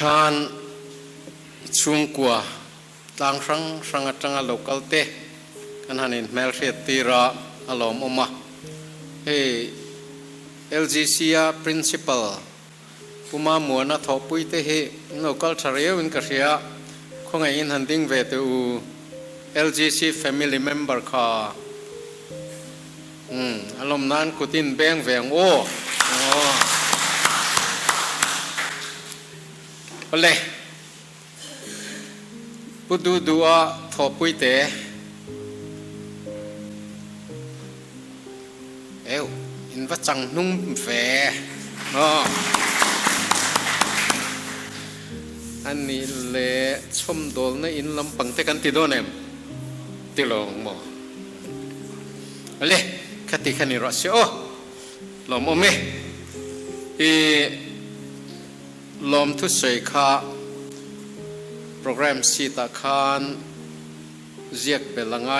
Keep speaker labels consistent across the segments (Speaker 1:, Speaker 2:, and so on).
Speaker 1: คานช่วงกัวต่างครั้งสังกัดจังหวัด local เตกันหันเมลเชียตีระอารมณ์ออกมาLGC principal ผู้มาหมวนะทอปุยเตะ local เฉลียวอินกระเสียคงไงอินหันดิ้งเวตู LGC family member ค่ะอารมณ์นั้นกุตินแบงแวงโอ้เลยพูดดูว่าทอปุยเตะอินวัดจังนุ่มแฝอันนี้เลยชมโดลนะอินลำปังเตกันติดโดนเอ็มติลงบ่เลยคติขันิรัสโอลมอเมลมทุเสกขาโปรแกรมสีตาคานเรียกเปลังไง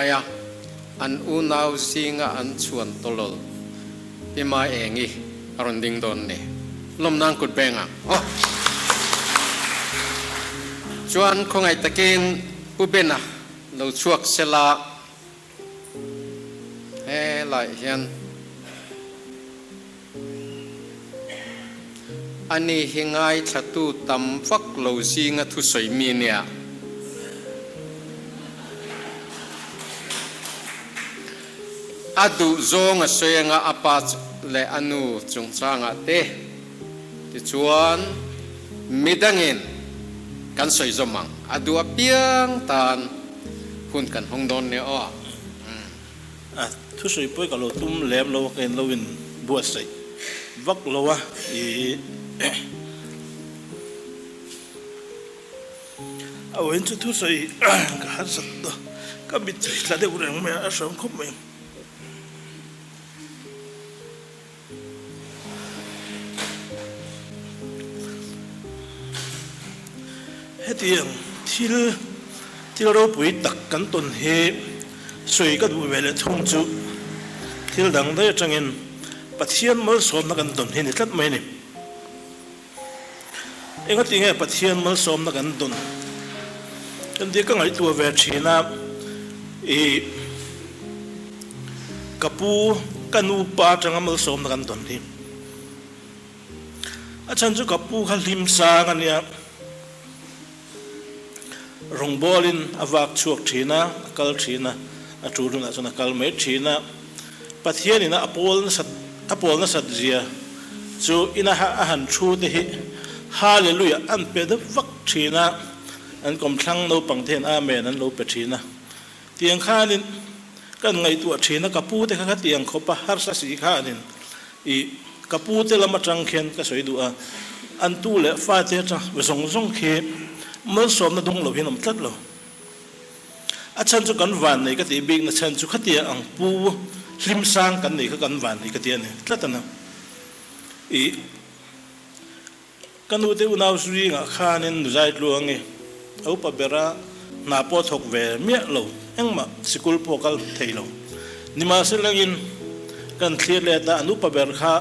Speaker 1: อันอุณาวซิงอันชวนตลอดที่มาเองอีอรุณดิ่งโดนเนี่ยลมนางกุดเบงชวนคงไอตะกินผู้เป็นเราชวกเสลาหลายเห็นอันนี้เฮงไอชัตุตำฟักเราซิงทุสวยมีเนี่ยอดูจงสวยงาอปัจและอนุจงจางเตที่ชวนมิดังเงินกันสวยจมังอดูเปียงตานหุ่นกันห้องดอนเนี่ย
Speaker 2: ทุสวยป่วยกับเราตุ้มแหลมเราเกินเราวินบัวใส่วักเราเอาเห็นชุดทุสวยก็หันสัตว์ก็บิดใจละเดี๋ยวเรื่องไม่อาสมคบเองเฮตียงที่เราปุยตักกันต้นเหตุสวยก็ดูเวลาทุ่งจุที่ดังได้จังเงินปัจเจียนมัลสมนักกันต้นเหตุนี่ทัดไหมเนี่ยเองก็ตีไงปัจเจียนมัลสมนักกันต้นกันเดียก็ไงตัวเวชีนะกับปูกันอุปาจังมัลสมนักกันต้นที่อาจารย์จุกับปูขันลิมซากันเนี่ยรงบอลินอวักชวกชีนะกัลชีนะอาจูรุนะจนกัลเมชีนะปัทเยนี่นะอโปลนะสัตเจียจูอินะฮะอาหารชูเดฮิฮาเลลูยาอันเป็ดวักชีนะอันกลมทั้งโนปังเทนอาเมนอันโนเป็ดชีนะเตียงข้านินกันไงตัวชีนะกับปูเตข้าเตียงเขาปะฮาร์สสีข้านินกับปูเตละมาจังเขียนก็สวยดูอันตู้เละฟ้าเตจังไปส่งเขเมื่อสมนัดงเราเห็นน้ำตัดเราอาจารย์จุกันวันนี่ก็ตีบิงอาจารย์จุขัดเตียอังปูริมสร้างกันนี่ก็กันวันนี่ก็เตียนี่ตัดนะกันดูเตอุณาวสุริงะข้านินดูใจลวงเงเอาปะเบระนาปอทกเวเมียเราเอ็งมาสกุลพวกเราเทเรานี่มาเสลังอินกันเคลียร์เลตาอนุปะเบระข้า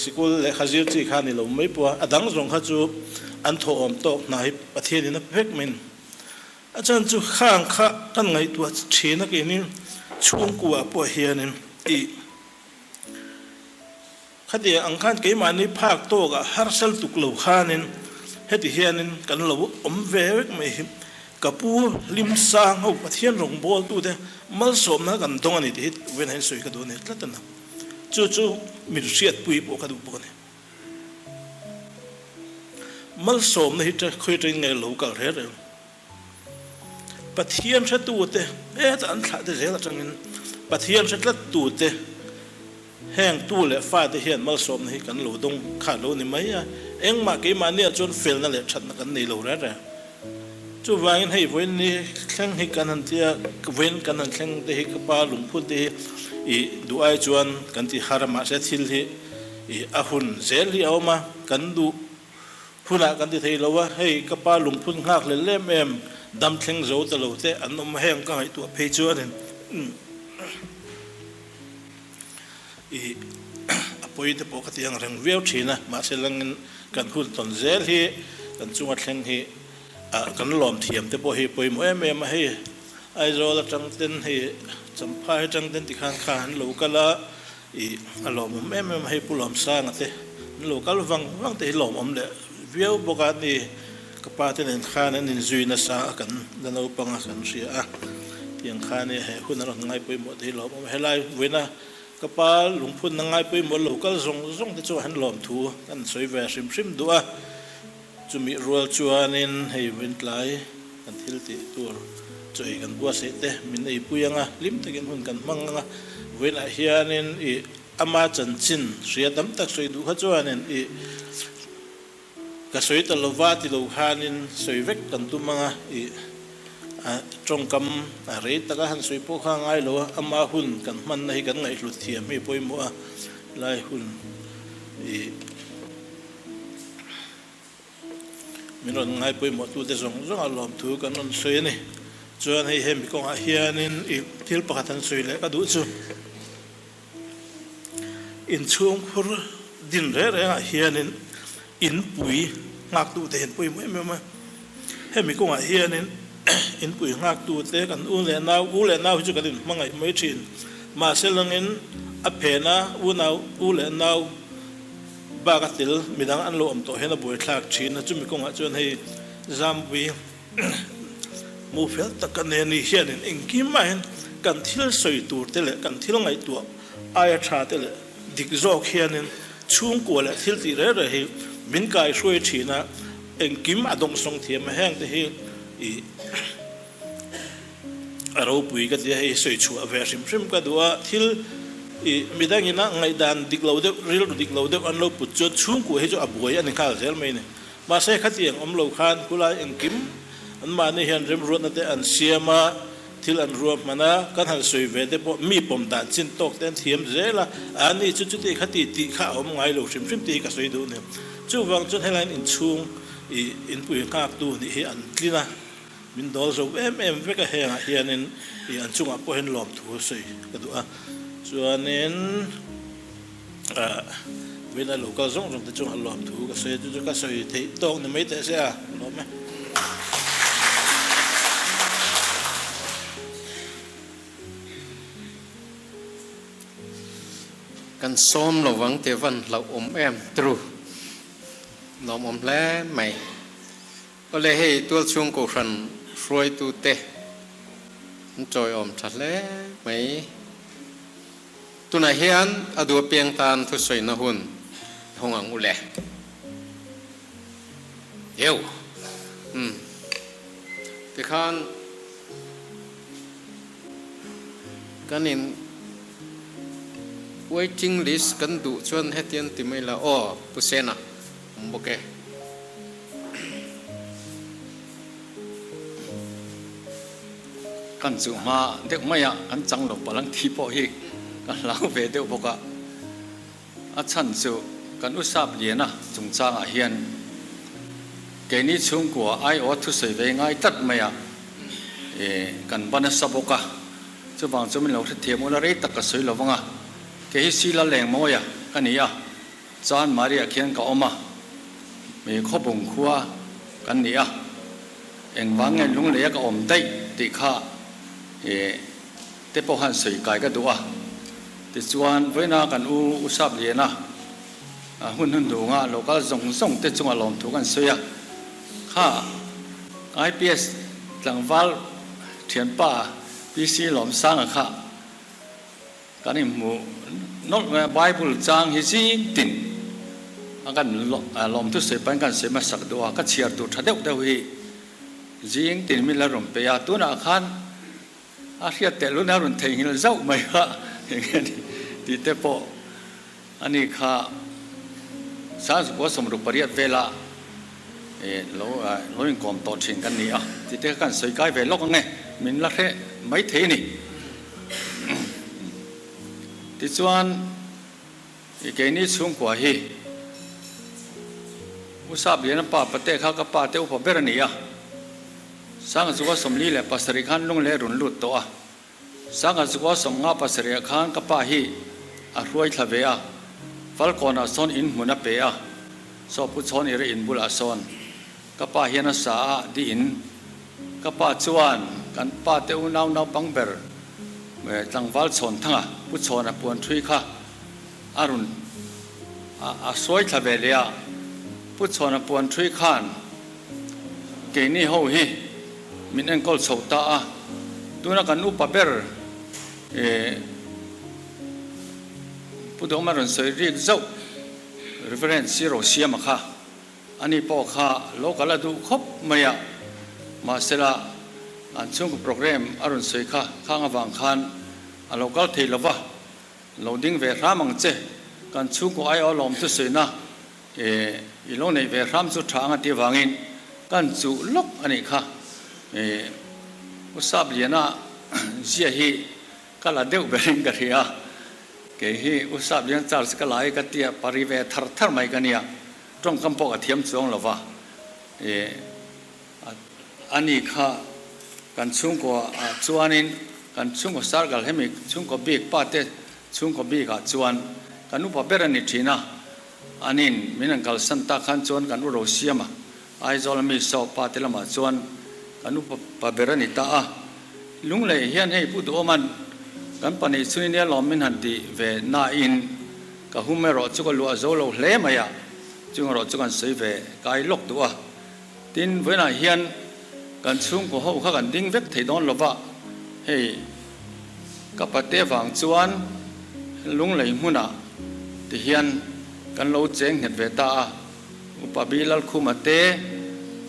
Speaker 2: สกุลเลขาจิรจีข้านี่เราไม่ปัวอดังรงข้าจูอันโถมโตนายประเทศนี้นะเพ็กมินอาจารย์จุข้างข้ากันไงตัวเชนักเองนี่ช่วงกัวปวดเฮียนี่คดีอังคารเกี่ยมันนี่ภาคโตกับฮาร์เซลตุกเหล่าข้านินเฮติเฮียนินกันเหล่าเวกไม่หิมกับปูลิมซางเอาประเทศรงบอลตัวเดมัลสมนะกันตรงนี้ที่เว้นให้สวยกันดูเนี่ยแล้วแต่นะจู่มีเสียดปุยปวกันดูปวกันมัลสมนี่จะคุยถึงไงลูกกันเรื่องปะเทียนชัดตัวเตแต่อันขาดเสียละจังเงินปะเทียนชัดตัวเตแห้งตู้และฟ้าที่เห็นมัลสมนี่กันหลูดงขาดหลูนี่ไหมเอ็งมากี่มาเนี่ยจนเฟลนั่นแหละชัดนักกันนี่หลูแล้วแต่จู่วางให้เว้นนี่แข่งให้กันหันเตียเว้นกันหันแข่งที่กับปลาหลุมพุ่นที่ดูไอจวนกันที่ฮารามาเสถิลที่อาหุนเซลที่เอามากันดูผู้นักกันที่ไทยเราว่าให้กับปลาหลุมพุ่นหักเลยเล่มดำแข็งโจตลอดแต่อันนั้นแห้งก็ให้ตัวเพจวนนี่อพอยที่ปกติยังเรื่องเวลชีนะมาเสลังกันหุ่นตอนเซลที่ กันจุงอัดแข่งให้กันหลอมเทียมแต่พอให้ปอยมวยแม่มาให้ไอโรละจังเต้นให้สัมภาษณ์จังเต้นที่ข้างข้างโลกละอีหลอมแม่มาให้ผู้หลอมสร้างเต้โลกละวังแต่หลอมเลยเวียวบกานี่กป้าเต้นข้านั่นนินจุยน่ะสากันดันเอาปังกันเสียยังข้านี่ให้คุณเราง่ายปอยหมดให้หลอมให้ไล่เว้นกป้าหลวงพุ่นง่ายปอยหมดโลกละส่งที่จะหันหลอมทูกันสวยแววซิมดัวจะมีรัวจวนนินให้เว้นไล่กันทิลติตัวจอยกันบัวเสตมินไอปุยังลิมตะกินหุ่นกันมังเวลาเฮียนินอามาจันจินเสียดำตักสวยดูขจวนนินกสวยตลอดว่าที่เราหานินสวยเวกกันตุมังจงกำอะไรตะกันหันสวยพวกข้างไงเราอามาหุ่นกันมันให้กันไงหลุดเทียมไม่ป่วยมัวไล่หุ่นมินง่ายป่วยหมดตัวแต่ส่งอารมณ์ถูกกันนั่นสวยนี่จวนให้เห็นมีกองอาเฮียนินที่ประคันสวยเลยก็ดูจูอินช่วงพูดดินเร่อาเฮียนินอินปุ๋ยงักตูเตนปุ๋ยไม่มาเห็นมีกองอาเฮียนินอินปุ๋ยงักตูเตกันอูเลนาวจุกันดินมังไงไม่ชินมาเซลังอินอเพนะอูเลนาวบากติลมีดังอันโลอมโตเห็นบุยทากชินจุมีกองอาจวนให้จำวีมูเฟลตะกันเนนี่เฮียนินเองกิมมาเห็นกันทิลสวยตูเตเลกันทิลไงตัวอายชาเตเลดิกโจเฮียนินช่วงกัวเลทิลตีเร่ให้มินกายช่วยชีนะเองกิมอดงทรงเทียมแห้งแต่ให้เราปุยก็จะให้สวยชัวเวริมก็ดูว่าทิลมีดังนี้นะไงดันดิกเราเดริลดิกเราเดอันเราปุจจช่วงกัวให้จะอบวยอันนี้ข้าเซลไม่เนี่ยมาใช้ขัดยังเราขานกุลาเองกิมอันมาเนี่ยเห็นเริ่มรู้นั่นแต่อันเสียมาที่อันรวมมานะกันหันสวยเวทีพอมีปมด่านจินตกเต้นเทียมเจล่ะอันนี้จุดที่ขัดตีข้าวมันไงเราชิมตีก็สวยดูเนี่ยจู่วังจุดให้เราอินช่วงอินปุยข้าวตัวนี่อันที่นะมินดอลเราเวก็เฮียเฮียนินอันช่วงอ่ะพอเห็นหลอมถูสวยก็ดูส่วนนี้เวลาเราก็ส่งแต่ช่วงหลอมถูก็สวยจุดก็สวยที่ตรงนี่ไม่แต่เสียหลอมไหม
Speaker 1: กันซ้อมระวังเทวันเราแอมตรูน้อมแล้วไม่ก็เลยให้ตัวช่วงกุศลรวยตูเตะจอยชัดแล้วไม่ตัวไหนเฮียนอดูเปียงตานทุสวยนะหุ่นหงอังอุเลเดี๋ยวที่ข้างกันนี่waiting list kan du chuan hetian ti mai la pu sena boke
Speaker 3: kan chu ma dek maya kan chang lo palang thi po hi kan lang ve deu boka a chan chu kan usap liana chung chang a hian ke ni chung ko ai o thu sei ve ngai tat maya kan bana saboka chu bang chu min lo thiam ola rei tak ka soi lo wanga ke hi sila leng moya kania chan maria khian ka oma me khobung khuwa kania eng wangen lung le ka om dai ti kha te po han sei kai ka duwa ti chuan voina kan usap le na hun du nga local zong te chunga lom thu kan soya kha ips tlangwal thian pa pc lom sang kha kan mu not Bible chang hi jing tin akan lom tu se pan kan se ma sak do ka chiar tu thadeu deu hi jing tin mi la rom pe ya tu na khan a hria te lu na run thei hil zau mai ha ti te po ani kha sa ko som ru pariat vela lo in kom to thin kan ni ti te kan sei kai ve lok nge min la the mai the ni ti chuan ke ni chung kwa hi usap lian pa pate kha ka pa te upa berania sang chu ko somli le pasari khan lung le run lut to sang chu ko som nga pasari khan ka pa hi a ruai thlave falcona son in muna pe so pu chon ire in bula son ก็ป้าเฮียนสาดีนก็ป้าจวนกันป้าเตอุนาวปังเบอร์จังวัลชนทั้งผู้ชนปวนทุยค่ะอารุณสวยทะเบลียผู้ชนปวนทุยข้านเกนี่หูฮีมินเอ็งกอลโซตาตัวนักการอุปเบอร์ผู้ดูมารุนสวยเรียกเจ้า reference ซีโร่เสียมาค่ะอันนี้พอค่ะโลกาลดูครบไม่ยามาเสละอันช่วงโปรแกรมอรุณสวยค่ะข้างวังคันอันโลกาลเทลวะเราดิ้งเวรามังเจกันช่วงก็ไอเอาลมทุสวยนะอีโลในเวรามสุดทางที่วังอินกันจูลกอันนี้ค่ะอุตสาบเลียนะเสียฮีก็ละเดียวเบริงกันเฮียเกฮีอุตสาบเลียนจาร์สก็หลายกันเตียปริเวททาร์ไม่กันเนี่ยตรงคำบอกกับเทียมสองละวะอันนี้ค่ะกันช่วงก็จวนนินกันช่วงก็สาร์กัลเฮมิช่วงก็บีกป้าเตช่วงก็บีกจวนกันอุปเบรนิทีนะอันนี้มินังกัลสันตาขันจวนกันอุโรเซียมาไอจอลมีสอบป้าเตละมาจวนกันอุปเบรนิตาลุงเลยเฮียนให้พูดโอมันกันปนิสุนีเนี่ยลอมมินหันตีเวน่าอินกับหุ่มเมรอจุกลัวโจโลเล่มายาจึงรอจุกันสวยเวกายลกตัวดินเวน่าเฮียนกันชุ่มก็เขาข้ากันดิ้งเวกที่โดนลบะเฮ้กับปะเตฝังจวนลุงเลยมุน่ะที่เฮียนกันเราเจงเห็นเวตาอุปบิลลคุมาเต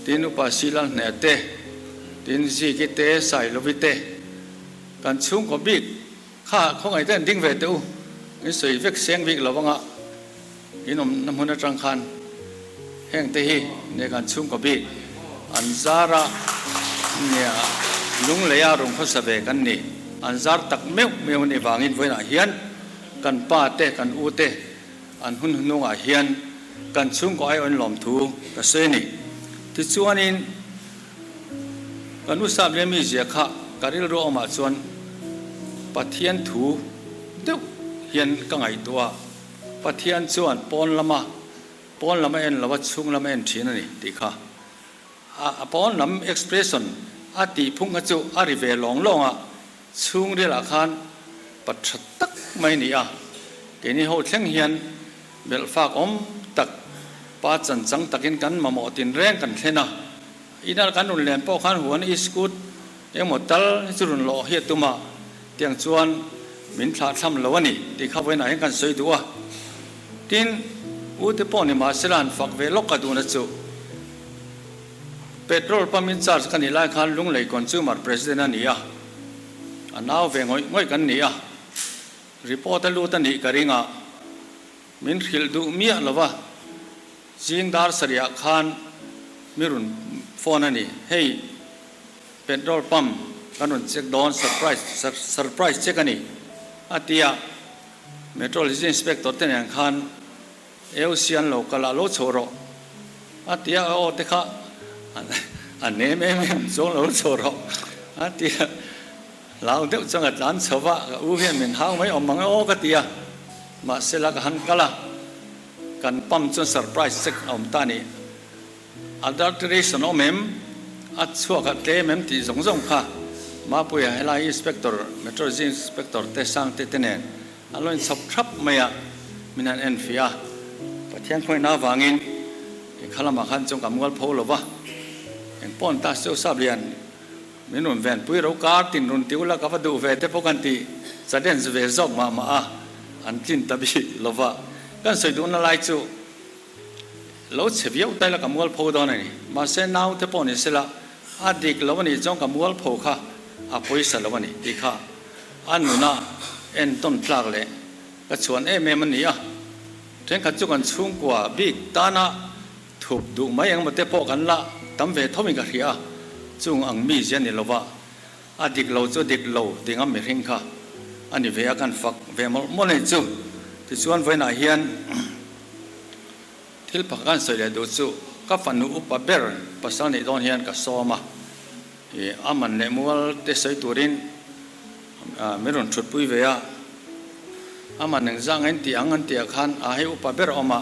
Speaker 3: ดินอุปศิลเนเตดินซีกิเตใส่ลวิเตกันชุ่มก็บิกข้าเขาไงเต้นดิ้งเวตูนี่สวยเวกเสียงวิกเราบ้างอ่ะอินอมน้ำมันจังคันแห่งเตหีในการชุ่มก็บิกอันซาระเนี่ยลุงเลยอารุงเขาสเปกันนี่อันซาร์ตักเมวนี่วางินไว้น่ะเฮียนกันป้าเตกันอูเตอันหุ่นนุ่งอ่ะเฮียนกันชุ่มก็ไออันหลอมถูกระเซนี่ที่ชวนนินกันอุตส่าห์เรียนมีเสียขะการิลรู้ออกมาชวนปะเทียนถูเดี๋ยวเฮียนก็ไงตัวปะเทียนชวนปอนละมาเอ็นละวัดชุ่มละมาเอ็นทีนั่นนี่ดีค่ะปอนลำ expression อาติพุ่งกระจุอาริเวลองอ่ะชุ่มเรื่องละคันปัจจุตักไม่นี่อ่ะเดี๋ยวนี้เขาเช่งเฮียนเบลฝากตักป้าจังตักินกันมาหมอตินแรงกันเท่านะอีนั่นกันรุนแรงป้อขันหัวนี่สกุดยังหมดตัลจุรุนหล่อเฮียตุมาเตียงชวนมินทาทำละวันนี้ที่เข้าไปไหนกันสวยตัวทินอุตป้อนี่มาสลานฝักเวลกกันดูนะจูเปโตรลปั๊มมินซาร์สกันนี่ไล่ขันลุงเลยคอนซูมร์ประธานนี่อ่ะอันน่าเวงง่อยกันนี่อ่ะรีพอร์ตลูตันนี่กระริงอ่ะมินขิลดูมีอะไรวะจิงดาร์สเรียขันมิรุนโฟนนี่เฮ้ยเปโตรลปั๊มกันนุนเช็คดอนเซอร์ไพรส์เช็คกันนี่อาทิตย์เมโทรลิซินสเปกตอร์เตนยังขันเอลซีอันโลกาลาโลโชโรอาทิตย์โอเตค่ะอันนี้ไม่ส่งเราโชว์หรอกอาทิตย์เราเดี๋ยวจังหวัดล้านเสวะอู้เห็นเหมือนหางไม่ออกมังโอ้กติยามาเสลักหันกะละกันปั๊มจนเซอร์ไพรส์เซ็กเอาตานี่ adulteration เอาเมมอัดชัวกันเตะเมมที่ส่งค่ะมาปุยให้ไล่อินสเปกเตอร์เมโทรจินอินสเปกเตอร์เตสังเตเตเนนอันนั้นสับทับไม่อะมินันเอ็นฟิอาประเทศคนน่าวางินข้ารามาขันจงกับมัวพอลวะอย่างป้อนตาเสียวซาเบียนมินุนแวนปุยเราการตินรุนติวละกับดูเวทพวกกันตีแสดงสเวซอกมาอันจินตบิลวะกันสวยดูน่าไล่จูเราเสียบได้ละกับมัวพอดอนนี่มาเส้นน้าวเทปอนี่เสละอาดิกละวันนี้จงกับมัวพอค่ะอาปุยสละวันนี้ดีค่ะอันนู้น่ะเอ็นต้นพลากเลยก็ชวนเมมันนี่อ่ะเรื่องขัดจุกันชุ่มกว่าบิ๊กตานะถูกดูไม่ยังมาเตะปอกันละตั้มเวทอมิกะเฮียจุงอังมีเจนี่ละวะอาดิกเราจะดิกเราดิ่งอ่ะไม่เร่งค่ะอันนี้เวียกันฝักเวียมอลเลยจุที่ชวนไว้หน้าเฮียนที่พักกันสวยเลยดูจุก็ฝันอุปเบร์ภาษาในตอนเฮียนก็ซ้อมาอามันเนี่ยมัวเตะใส่ตัวรินไม่รุนชุดปุยเวียอามันหนึ่งจังเงินตีอังเงินตีขันให้อุปเบร์ออกมา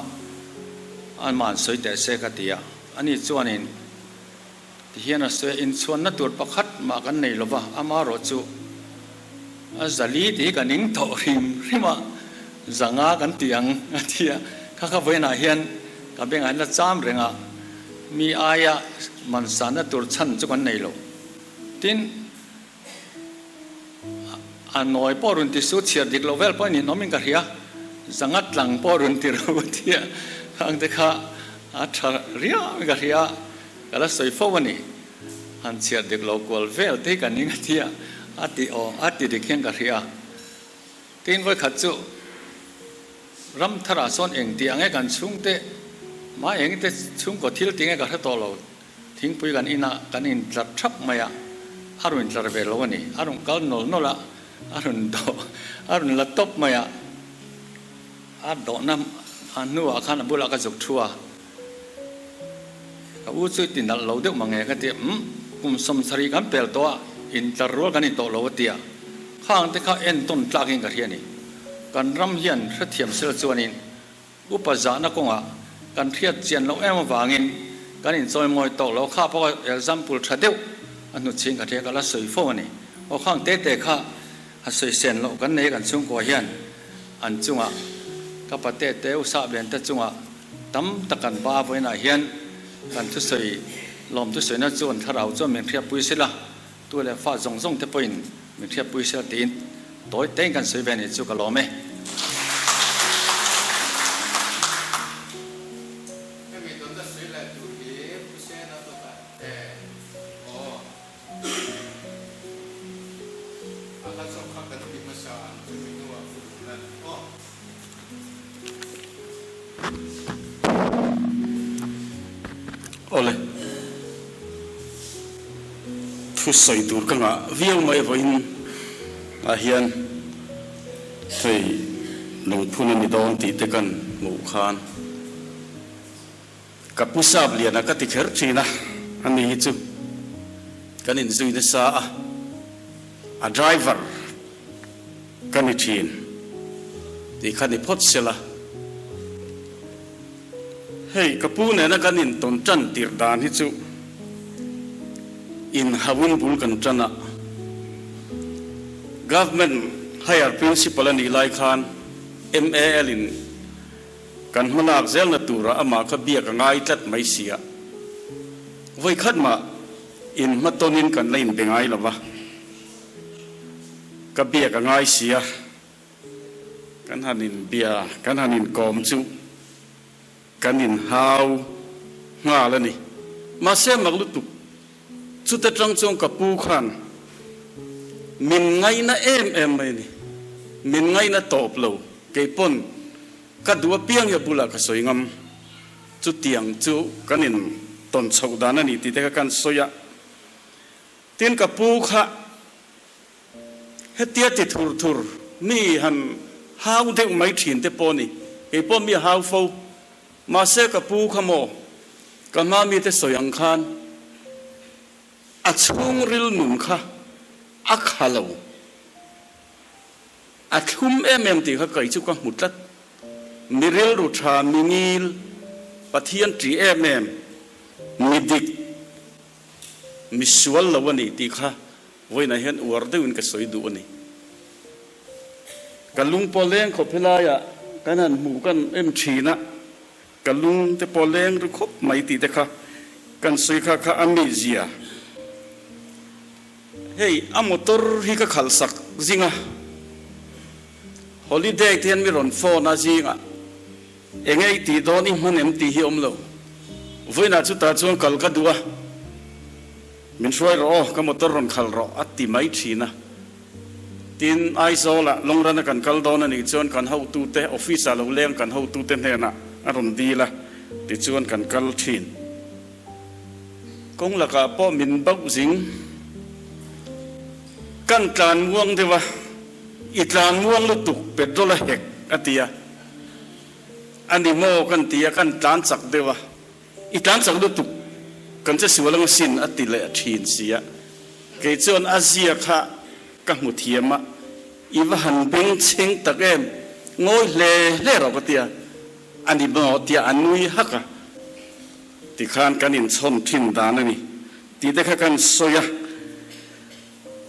Speaker 3: อันมันสวยแต่เสกตีอันนี้ชวนนิน ที่เฮียนสวยอินส่วนนัตัวประคัดมากันในลบะอามาโรจูจะลีตีกันนิ่งโตริมาจังอากันเตียงที่ข้าข้าเวน่าเฮียนกับเป็นไงละจามเรื่องมีอายะมันสานตัวชั้นจุกันในโลทินอันน้อยปอรุนที่สุดเชียร์ดิกโลเวลปอนี่น้องมิงกันเฮียจังอัดหลังปอรุนที่เราที่ทางเด็กข้าอัดเรียมิงกันเฮียก็แล้วสวยฟ้าวันนี้อันเชียร์ดิกโลกวลเวลที่กันนิ่งที่อัดที่อัดที่ดิกเฮียนกันเฮียทินไว้ขัดจูรำทราส่วนเองที่อังเอกันชุ่งเตมาเองเตชุ่งก็ทิลติ้งเอกันให้ตัวเราทิ้งปุยกันอินะกันอินจัดชับมาอะอารุณจัดเวลวันนี้อารุณก็นนละอารุณโตอารุณละตบมาอะอาดอกน้ำอันนู้นอาคารบุรุษก็จุกทัวก็อู้สุดที่นั่นเราเด็กมังเงกันที่กุมสมสรีกันเปลตัวอินจัดรัวกันอินโตเราเตียข้างที่เขาเอ็นต้นกลางกันเฮียนี่การรำเฮียนเทียมเสือจวนินอุปจานักงะการเทียบเจียนเราเอ็มวางินการอินซอยมวยตกเราข้าเพราะเอ็กซัมปุลชัดเดียวอันนู้นชิงกันเทียกันละสวยฟ้านี่เอาข้างเตะข้าสวยเส้นเรากันเนกันชุ่งกัวเฮียนอันจุงะกับปะเตะอุตสาหเบียนแต่จุงะตั้มตะกันบ้าไว้หน้าเฮียนกันทุสวยลมทุสวยน่าจวนถ้าเราจวนเมียนเทียบปุยสิละตัวเลยฟ้าส่งเทปอินเมียนเทียบปุยสิละตีนตัวเต้นกันสวยแบบนี้จุกกะล้อมไหม
Speaker 4: โอ้เลยทุสอยดูกันอ่ะวิ่งไม่ไหวอาเฮียนใส่ลงทุนในดอนตีเตกันหมู่คานกับผู้ทราบเรียนนะก็ติดเชื้อชีนะอันนี้จุกันอินซุยนสาa driver กันอิชีนที่ขันอิพอดเสละเฮ้ยกับผู้เนี่ยนะกันอินตนจันติรดานฮิจุอินฮาวุนบุลกันจันนะ government higher principal and Eli Khan MAL in กันมาลากเซลนัตูระอามาขบียกันง่ายจัดไม่เสียไว้ขัดมาอินมาต้นินกันเล่นเป็นไงล่ะวะกบียกันง่ายเสียกันหันินเบียกันหันินกอมจุกันหินฮาวงาแล้วนี่มาเสมักลุตุสุดแต่จังจงกับปูขันมินไงนะเอ็มไปนี่มินไงนะตบเราเก็บปนกัดดัวเปียงอย่าบุลักสวยงามจุดเตียงจุกันหินต้นชาวดานันนี่ที่เด็กกันสวยเตียนกับปูขะเฮตียติทุรมีหันฮาวเด็กไม่ถินเตปนี่เก็บปนมีฮาวฟูมาเสกปูขโมกันมามีแต่สวยอังคารอัดชุ่งริลนุนค่ะอักฮัลโหลอัดทุ่มเอ็มตีข้าไก่ชุกมุดลัดมีริลรูชามีงิลปะเทียนจีเอ็มมีดิกมีสวลละวันนี้ตีข้าไว้ในเห็นอวดด้วยกันสวยดูวันนี้กันลุงปอเล้งขบเพลายะกันนั่นหมู่กันเอ็มชีนะกันลุงแต่พอเลี้ยงหรือคบไม่ตีแต่ค่ะกันสวยค่ะค่ะอเมริกาเฮ้ยอามอตอร์ฮิกะขัลสักจิงอ่ะฮอลิเดย์ที่อันมีรอนโฟน่าจิงอ่ะเองไอ้ตีโดนอีมันเอ็มตีฮิอมโลวันนั้นจุดตาจงกัลกัดวะมินช่วยรอก็มอตอร์รอนขัลรออัตติไม่ชีนะทีนไอโซละลงรันกันกัลโดนนี่จนกันเฮาตูเตอออฟฟิศเราเลี้ยงกันเฮาตูเตเนี่ยนะอารมณ์ดีละที่ชวนกันกัลชินคงละกับพ่อมินบักสิงกันตานม่วงเทวะอีตานม่วงลุตุกเป็ดโดละเฮกอติยาอันนี้โมกันตียกันตานสักเทวะอีตานสักลุตุกกันจะสวลังสินอติเลอชินเสียเกจวนอาเซียค่ะกัมุเทียมะอีวหันเบงเชงตะเกมงอยเล่เราก็เตียอันนี้บ่เตียอันนุยฮักะที่ขานกันอินชนทินดานนี่ตี ตีได้แค่กันสอย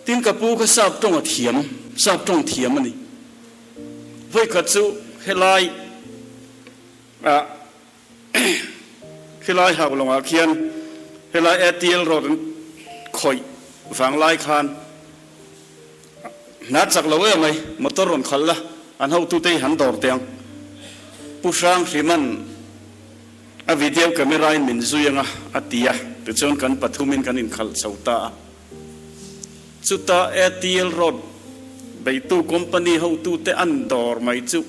Speaker 4: ตินกับปูก็ทราบตรงเถียมทราบตรงเถียมมันนี่ไว้กัดซูเฮลายเฮลายหากลงอาเขียนเฮลายเตียลรถคอยฝังลายคานนัดจากเราไหมมอเตอร์รถขันละอันเขาตุ้ยหันดอร์เตียงผู้สร้างสิมันวิดีโอก็ไม่ไรมินซุยังอ่ะตีอ่ะแต่จนกันปัทุมินกันอินขัลสาวตาสุดท้ายเตียลรถไปตู้คอมพานีเขาตู้เตอันดอร์ไม่จุ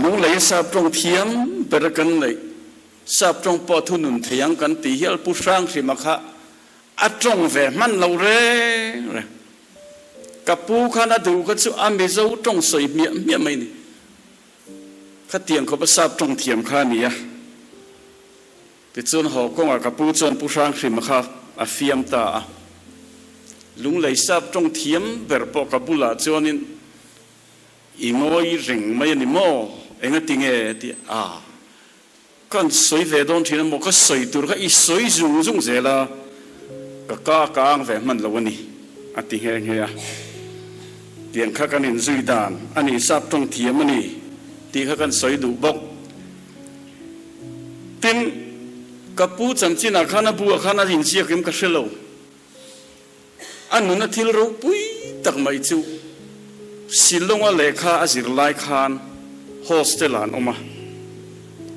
Speaker 4: ลุงเลยทราบตรงเทียมเปิดกันเลยทราบตรงปอทุนุนเทียงกันตีเฮลผู้สร้างสิมาค่ะอัดตรงเวมันเราเร่กับผู้ข้านาดูก็จะอันเบจตรงสวยเมียไม่นี่ข้าเตียงเขาประสาบตรงเทียมข้านี่อะแต่จนหอกงกับผู้จนผู้สร้างสิมาค่ะอาฟิมตาลุงเลยทราบตรงเทียมเปิดปอกับบุลาจนนี่อีโมยริงไม่ยันโมเองก็ติงที่กันสวยเวดอนที่นั่นโมก็สวยตัวก็อีสวยจุงเจล่ะก็กางเวมันละวันนี้ติงเฮียเตียงข้ากันอินซุยดานอันนี้ทราบตรงเทียมมันนี่ที่ข้ากันสวยดูบกตินกับผู้จำจีน่ะข้านาบัวข้านาจินเชียกิมกัสเลวอันนู้นที่เราปุ้ยตักไม่จูสิลงว่าเลขาอาศิรไลคานโฮสเทลานออกมา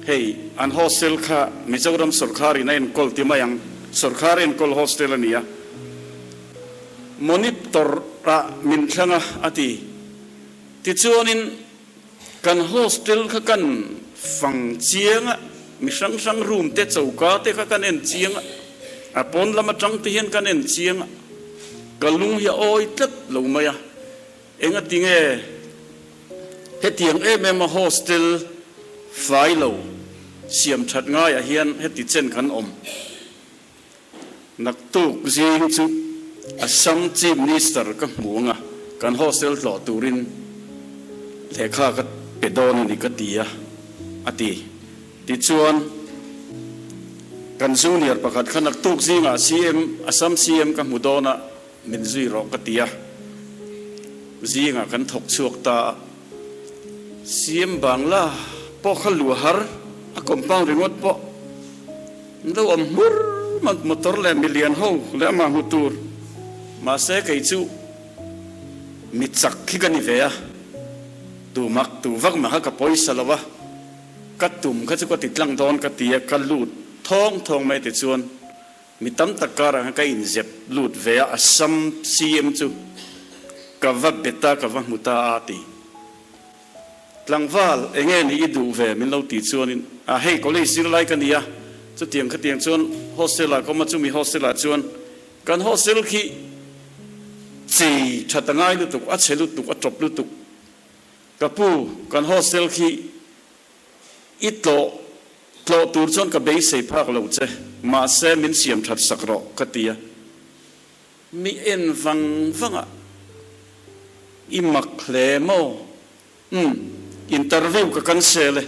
Speaker 4: เฮ้ยอันโฮสเทลข้ามิจฉาดำสุรคารีนั่นกอลที่มายังสุรคารีนกอลโฮสเทลนี่อะมอนิเตอร์ระมินช่างอะที่ที่ชวนินกันโฮสเทลข้ากันฟังเจียงอะมิสังรูมเตะเจ้าก้าเตะข้ากันเอ็นเจียงอะปนละมาจังที่เห็นกันเอ็นเจียงกะลุงเฮียโอ้ยตัดลงมาอะเองติงเฮตียงแม่มาโฮสเทลไฟโลเสียมชัดง่ายเฮียนเฮติเจนกันนักตุกจิงจุอัสสัมจีมินิสเตอร์ก็หมวงกันโฮสเทลหล่อตูรินเลขาก็เปดอนนี่ก็ตีตีติชวนกันจูเนียร์ประกาศขนักตุกจิงซีเอ็มอัสสัมซีเอ็มก็หมุดอนมินซุยรอกตีจีงกันถกชวกตาเสียมบางล่าปอขลัวหาร์กมปังริงวัดปอแล้วอมมุรมันมอเตอร์แลนมิเลียนห้องแล้วมาหุตูร์มาเสกไอจูมิจักขี้กันนี่เวียตูมักตูวักมาฮักกับปอยสลาวะกัดตุ่มเขาจะก็ติดลังดอนกัดเตียกันลูดท้องไม่ติดชวนมีตั้มตะการะก็อินเจ็บลูดเวียอัสซัมซีเอ็มจูกับว่าเบต้ากับว่ามุตาอาติหลังว่าเองนี่ดูเวมินเราติดชวนเฮ้ยก็เลยสิไลกันนี่จะเตียงขัดเตียงชวนโฮสเทลก็มาจุมีโฮสเทลชวนกันโฮสเทลขี้จีชัดตั้งไงลุตุกอัดเชลุตุกอัดจบลุตุกกับผู้กันโฮสเทลขี้อิโตตูร์ชวนกับเบย์เซพากเราเจมาเซมินเสียมชัดสักรอกัดเตียมีเอ็นฟังอิมักเลโมอินเตอร์วิวกับกันเซเล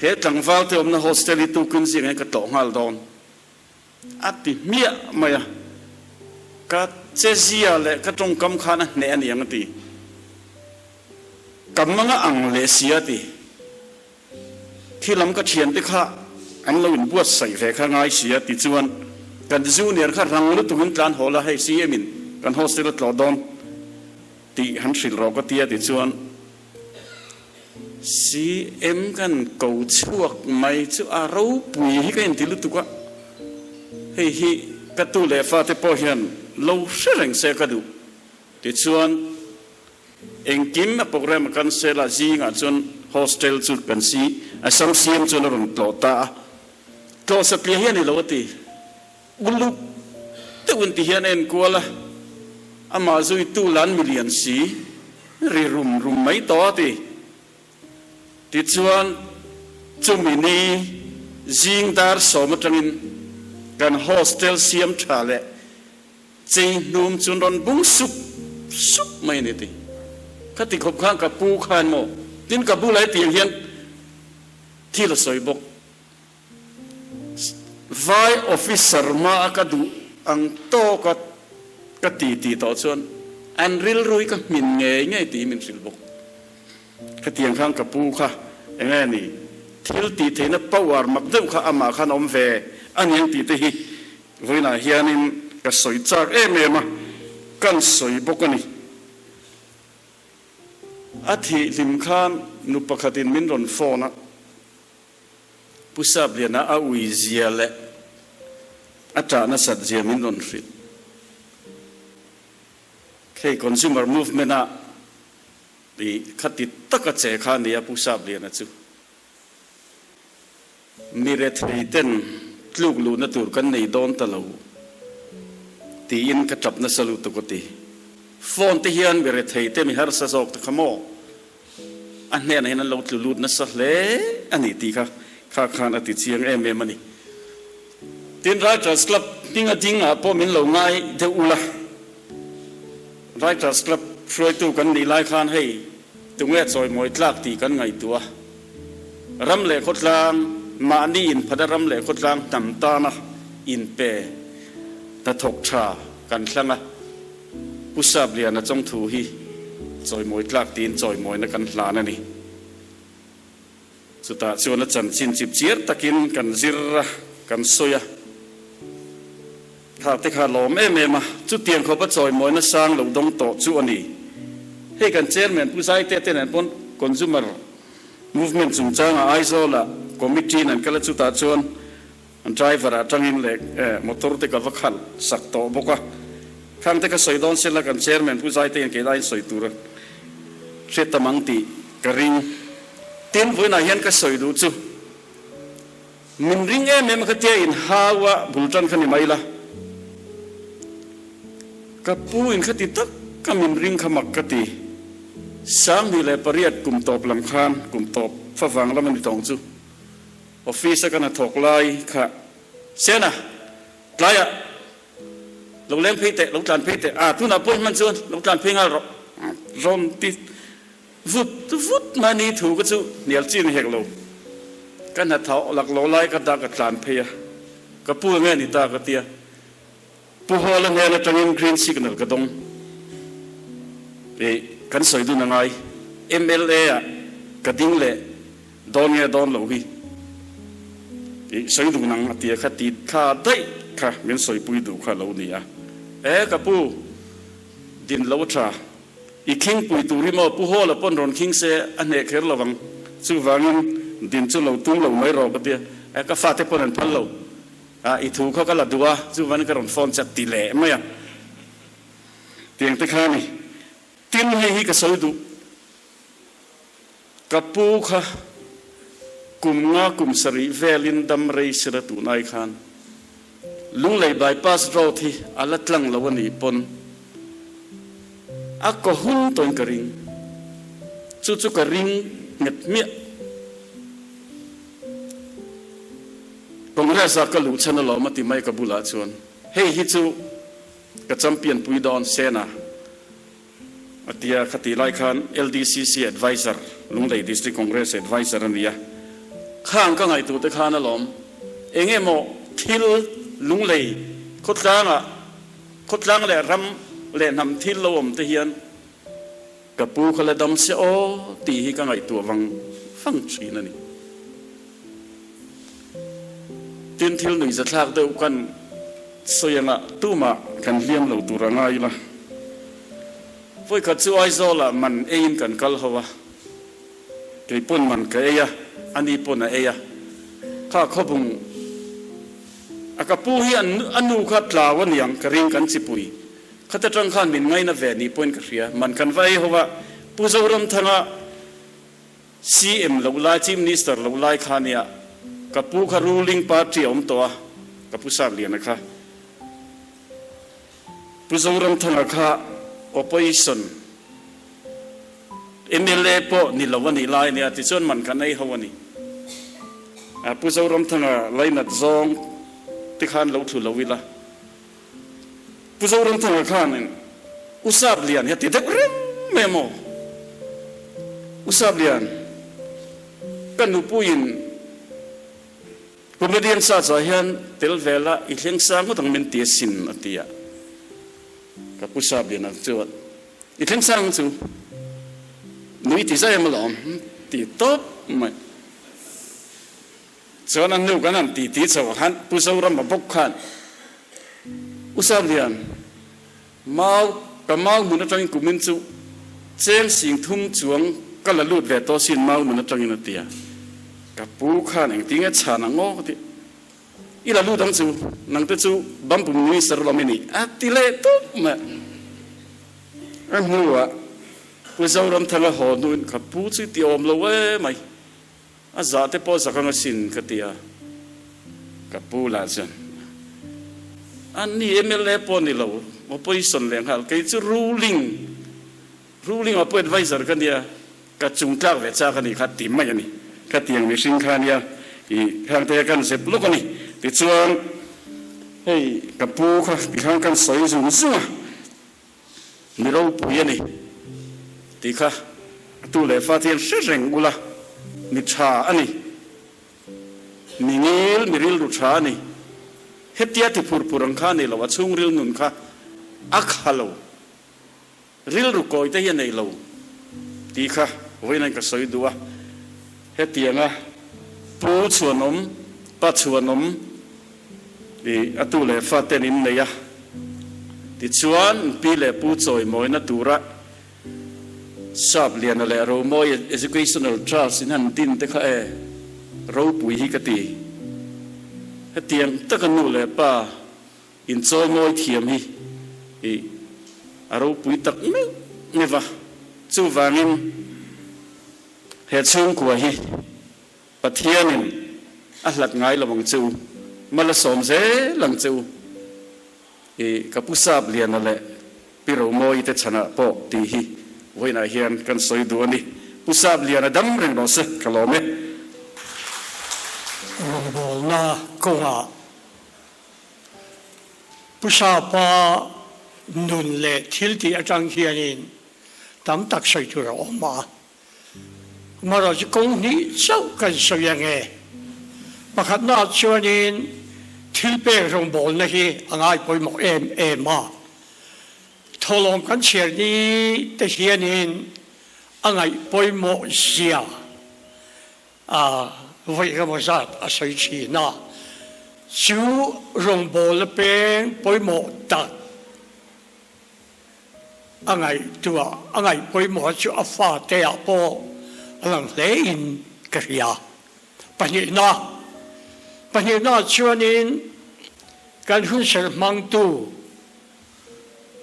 Speaker 4: เหตุหลังฟ้าเที่ยวมันโฮสเทลิตูขึ้นสิ่งให้กระโตงฮัลดอนอัติเมียมาอะกัเจเซียเลกระจงกำขานะเนียนยังตีกำมังอังเลเซียตีที่ลำก็เทียนที่ข้าอันเราอินบวชใส่แฝงข้างไงเสียติจวนกันจูเนียร์ข้ารังลุตุกินจานหัวละให้เสียมินกันโฮสเทลตลอดดอนตีหันสิลเราก็เตียติจวนซีเอ็มกันกูช่วงไม่ช่วยเราปุยให้กันที่ลุตุกะเฮ้ยกระตุ้นเลฟ้าเตปอเฮียนเราเสร็จเสกดูติจวนเองกิมโปรแกรมกันเซลาจีงจนโฮสเทลจุดกันซีสังเสียมจนรุ่งโตตาโตสักเฮียนี่เราตีบุลุตัวอุนที่เฮียนเองกัวละอามาจุยตู้ล้านมิลลิอนสีรีรุมไม่ต่อตีติดชวนจุมินีจิงดาร์สมตรินกันโฮสเทลเสียมชาเลจีนุ่มจุนรอนบุ้งสุกไม่เนี่ยตีข้าติดขบข้างกับปูขานโมดินกับปูไหลเตียงเฮียนที่เราสวยบก vai officer ma ka du ang to ka ti to chuan an ril rui ka min nge ti min sil bok ka tiang khang ka pu kha enge ni thil ti theina power mak deuh kha ama khan om ve an yang ti te hi voina hianin ka soi chak ma kan soi bok ani athi lim khan nu pakhatin min ron phone pusap liana a ui zia le ata na sat zia min ron fit kei consumer movement a di khati taka che kha nia pusap liana chu mire theiten tluk lu na tur kan nei don ta lo ti in ka tap na salu to ko ti phone te hian mire theite mi har sa jok ta khamo an ne na lo tlu lut na sa le ani ti kha khan ati chiang mani tin writers club tinga po min lo ngai de ula writers club froi tu kan ni lai khan hei tungwe choi moi tlak ti kan ngai tua ram le khotlang ma ni in phadaram le khotlang tam ta na in pe ta thok tha kan thlanga pusap lian na chong thu hi choi moi tlak tin choi moi na kan hla na ni suta chuan chan chin chip chiar takin kan zirra kan soya tha te kha lom ma chu tiang kho pa choi moi na sang lo dong to chu ani he kan chairman pu sai te ten pon consumer movement chung chang a aizola committee nan kala chu ta chuan an driver a tangin le motor te ka vakhal sak to boka khang te ka soi don sela kan chairman pu sai te ke dai soi tur se tamang ti ka ring tin voina hian ka soi du chu min ring ma ka tia in hawa bultan khani maila ka pu in khati tak ka min ring khamak ka ti sang ni le pariat kum top lam khan kum top fa wang lam ni tong chu office ka na thok lai kha sena tlaya lo lem phite lo tlan phite tu na poi man chuan lo tlan phingal ron ti vut mani thu ka chu nial chin hek lo kan na thau lak lo lai ka da ka tlan phia ka pu nge ni ta ka tia pu hola nge na tangin green signal ka dong kan soi du na ngai MLA a ka ding le don lo hi soi du nang atia kha ti kha dai kha men soi pui du kha lo ni a ka pu din lo tra i king pui tu rimo pu ho la pon ron king se ane kher lawang chu wangin din chu lo tung lo mai ro batia ka fa te pon an phal lo i thu kha ka la duwa chu wan ka ron phone chat ti le ma ya tiang te kha ni tin hi ka soi du ka pu kha kum sari velin dam rei sira tu nai khan lung lei bypass road hi alatlang lawani pon ako hun ton karing chu karing nget mi congress ka lu chana lo mati mai ka bula chuan hei hi chu ka champion pui don sena atia khati lai khan LDCC advisor lunglei district congress advisor ania khang ka ngai tu te khana lom engemo thil lunglei khotlang le ram le nam thil lom te hian ka pu khala dam se o ti hi ka ngai tu wang phang chi na ni tin thil nui za thak deuh kan soyanga tuma kan liam lo tu rangai la voi ka chu ai zola man ein kan kal hawa ke pon man ka eya ani pon a eya kha khobung akapu hi anu kha tlawan yang ka ring kan chipui khata tang khan min ngai na ve ni point ka ria man kan vai hawa puzoram thanga CM lo la chief minister lo lai khania kapu kha ruling party om to kapu sa lian kha puzoram thanga kha opposition MLA po ni lawani lai ni ati chon man kan ai hawani puzoram thanga lainat zong ti khan lo thu lowila puzoram thanga khan usab lian heti dak rem memo usab lian kan nu puin ปุ่มเดียนซาจอยฮันเตลเวลาอีเลี้ยงสร้างก็ต้องเป็นเตียสินอติยากับผู้ชายเดียนจวดอีเลี้ยงสร้างจูนุ้ยตีใจมาหลอมตีตบไม่ส่วนนั้นนู้กันนั่นตีสวัสดิ์ผู้ชายรำมาบกขันอุตส่าห์เรียนมากับมาเหมือนจังกุมินจูเจ้าสิ่งทุ่งจวงก็ละลุดเวทโตสินมาเหมือนจังยินเตียกับผู้ขันเองที่เงี้ยชานังโง่ที่อีละลุดังจูนังเตจูบัมปุ่มนุ้ยสระลมินีติเล่ตุ๊บมาอันหัวผู้ชายรำทางหอนุ่นกับผู้ที่ตีอมละเว้ไหมอาจารย์เตปอสักงสินกติยากับผู้ลาจันอันนี้เอเมลเลปอนี่เราว่าไปสนแรงหัลก็จะruling ว่าเป็น advisor กันเดียกับจุงกล้าเวชากันนี่ขัดติมไม่ยันนี่ขัดเตียงไม่สิงคานเนี่ยอีข้างเตะกันเสร็จลูกกันนี่ติดส่วนเฮ้ยกับผู้ค่ะติดข้างกันสวยสูงสุดมีเราปุยนี่ติค่ะตัวเลฟ้าเทียนเสียงกุละมิชาอันนี้มีเงินมีริลรุชานี่เฮตียที่พูรังคานี่เราว่าช่วงริลนุนค่ะอักฮัลโหลริลรุกอยแต่ยังไงเราดีค่ะไว้ในกระสอยดัวเฮตียงะปูชวนมปัจชวนมดีอัตุเลฟ้าเตนินเลยะดิชวนปีเลปูจอยมอยนัตุระชอบเรียนอะไรเราโมย educational trials สินันตินแต่เขาเราปุยฮิกตีให้เตียงตะกันนู่เลยป้าอินโซโมยเทียมฮิเราปุยตักไม่ว่าจู่วางินเหตุซึ่งกว่าฮิปะเทียนินอัลลัดง่ายระวังจู่มาละสมเสหลังจู่กับผู้ทราบเรียนอะไรปีเราโมยแต่ชนะปอตีฮิไว้ในเฮียนกันสวยตัวนี้ผู้ทราบเรียนดำเริงเราสึกกลอม
Speaker 5: บอกนะกงอ่ะผู้ชายพานุนเล่ทิลที่อาจารย์เขียนตั้มตักใส่ตัวออกมาเราจะกงนี้เจ้ากันสวยยังไงมาขัดหน้าชวนนี้ทิลเป้รงบอลนะฮีง่ายไปหมดมาทลองกันเชียร์นี้แต่เขียนนี้ง่ายไปหมดเสีย为什么说水池呢？就用波了边背毛的，俺对啊，俺背毛就阿发的呀波，俺来因个呀，半夜那去年跟婚事忙都，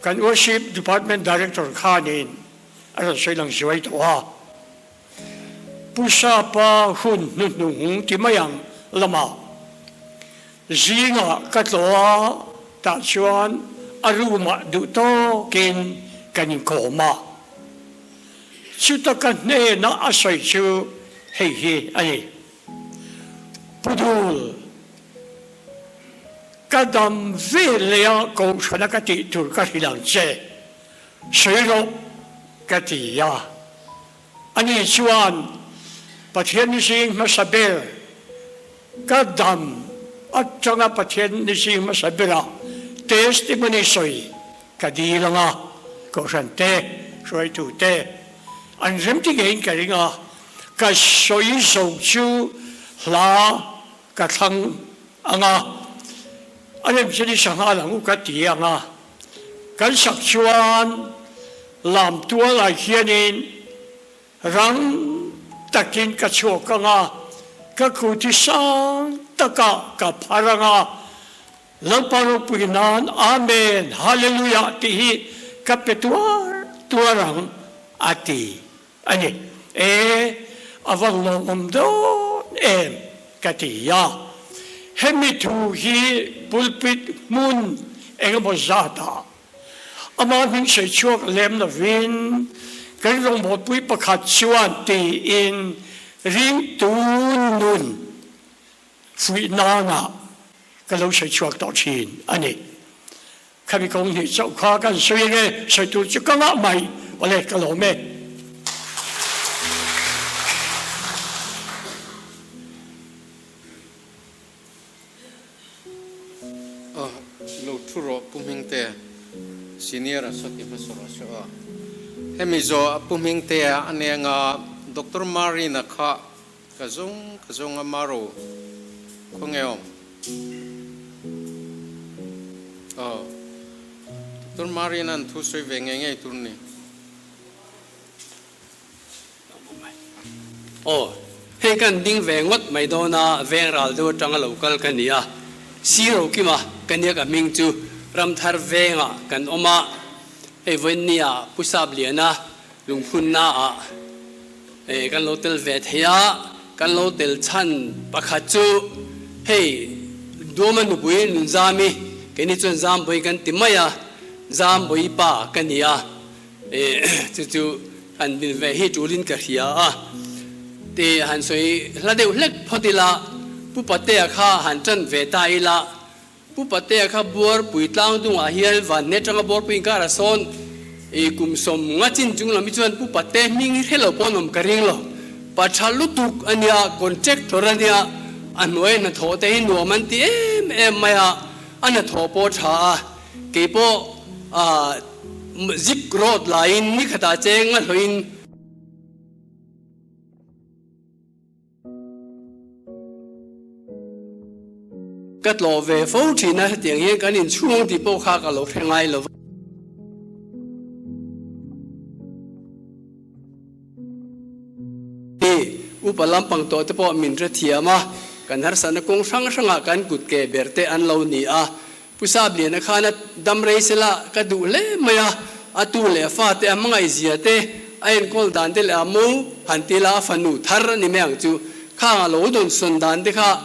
Speaker 5: 跟worship department director 看呢，俺谁能学多啊？ผู้ชาปาหุ่นนุ่งที่ไม่ยังละมาจีงะกัตโลตัดชวนอารุมาดูโตกินกันโกมาชุดกันเนน่าอาศัยชูเฮอันนี้พุดูกัดมเวลียกงชนกติตุรกติลังเจสวยรบกติยาอันนี้ชวนประเทศนี้สิมาสับเบลกัดดำอัจฉริยะประเทศนี้สิมาสับเบลเทสติมันนี่สวยก็ดีละง่ะก็ฉันเตะสวยถูเตะอันเริ่มที่เห็นกันง่ะก็สวยส่งชูลาก็ทั้งง่ะอันนี้ฉันสั่งหาหลังก็ดีง่ะกันสักชวนลำตัวลายเขียนินรังตะกินกระโชกงาก็คือที่สร้างตะกะกับพารงาแล้วปารุปินานอาเมนฮาเลลูยาที่กับตัวรังอาทิอันนี้อวังลมโดนกติยาเฮมิทูฮีปุลปิดมุนบซาตาอามาหิงเสชวกเลมนวินกันลงบทปุยประคัดชวนตีอินริงตูนุนฟุยนางะก็เราใช้ช่วงต่อชินอันนี้ข้าพเจ้านี่เจ้าข้ากันสวยเลยใช้ตัวจุกงะใหม่วันเล็กก็หล่อเม่
Speaker 1: thuro puming te senior asoti pasoro so hemi zo puming te anenga Dr. Marina kha kazong amaro khongeom Dr. Marina thu soi vengenge turni
Speaker 6: hei kan ding ve ngot mai do na veng ral do tanga local kan nia siro kima kan ya ka ming chu ram thar venga kan oma hei wen nia pusab liana lungphun na a kan lo tel ve thia kan lo tel chan pakha chu hei do man nu bui nun zami ke ni chon zam boi kan timaya zam boi pa kan nia chu kan din ve hi tulin ka hia a thì hắn suy là đều lệch phật la, bố bát tê kha hắn chân về tai la, bố bát tê kha buor bùi tang tung hiền và nét trang buor bùi cả son, cùng som ngã chín chung làm gì bố bát tê mình hello pon om karing lo, bát cha lu tuk ania contact thorania, anh nói là thọ tê nuo man tê em maya, anh là thọ po cha, cái po zip road line ni khata cheng ngã loin cắt lò về phố thì na tiếng hiện cái nhìn chuông thì bao khác cả lò thay ngay lò thì upalam pang to te po min ra thia ma kan har san kong sang sanga kan kut ke berte an lo ni a pusab le na khana dam rei sela ka du le maya atu le fa te amanga izia te ain kol dan te la mo han te la fanu thar ni meang chu kha lo don son dan te kha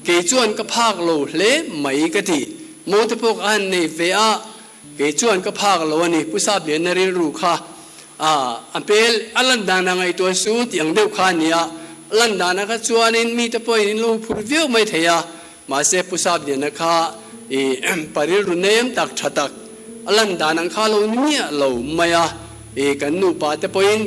Speaker 6: cái chuan cái phạc lô lẽ mấy cái thì mỗi thứ bốc anh này về cái chuan cái phạc lô này bữa sau biển này rủ kha anh bel anh đàn anh ấy tôi suốt tiếng đều khan nia anh đàn anh cái chuan nên mi tập bơi nên lô phù phiêu mấy thầy mà sẽ bữa sau biển này kha bari rủ nem tak chatak anh đàn anh kha lô nia lô mày cái nụ ba tập bơi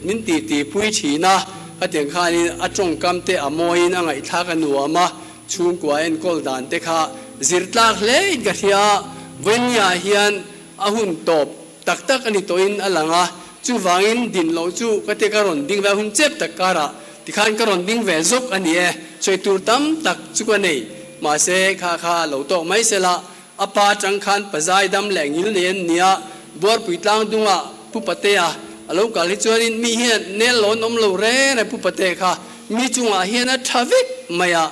Speaker 6: min ti bơi chỉ na cái tiếng khai này ở trong cam te amoy na ngay thắc anh nuo mà chung qua en call đàn te kha zirtlak le cái thia when ya hian ahun top tak tak ani toin alanga chu wangin din lo chu cái te karon ding va hun chep tak kara ti khan karon ding ve zok ani e choi tur tam tak chu ka nei ma se kha lo to mai se la apa chang khan pazai dam lengil nen nia bor puitlang dunga pu patea alo kali chuanin mi hian ne lon om lo re na pu pate kha mi chunga hian a thavik maya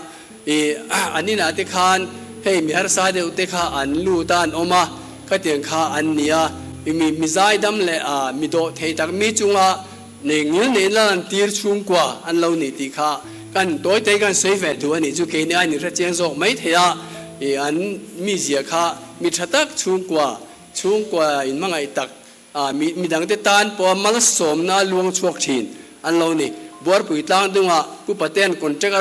Speaker 6: ani na te khan hei mi har sa de te kha an lu tan oma ka tiang kha an nia mi zai dam le mi do thei tak mi chunga ne ngil ne lan tir chung kwa an lo ni ti kha kan toy te kan sei ve du ani chu ke ni ani ra cheng zo mai thea an mi zia kha mi thatak chung kwa in mangai tak mi dang te tan po mal som na luang chuak thin an lo ni bor pui tlang dunga pu paten kon tek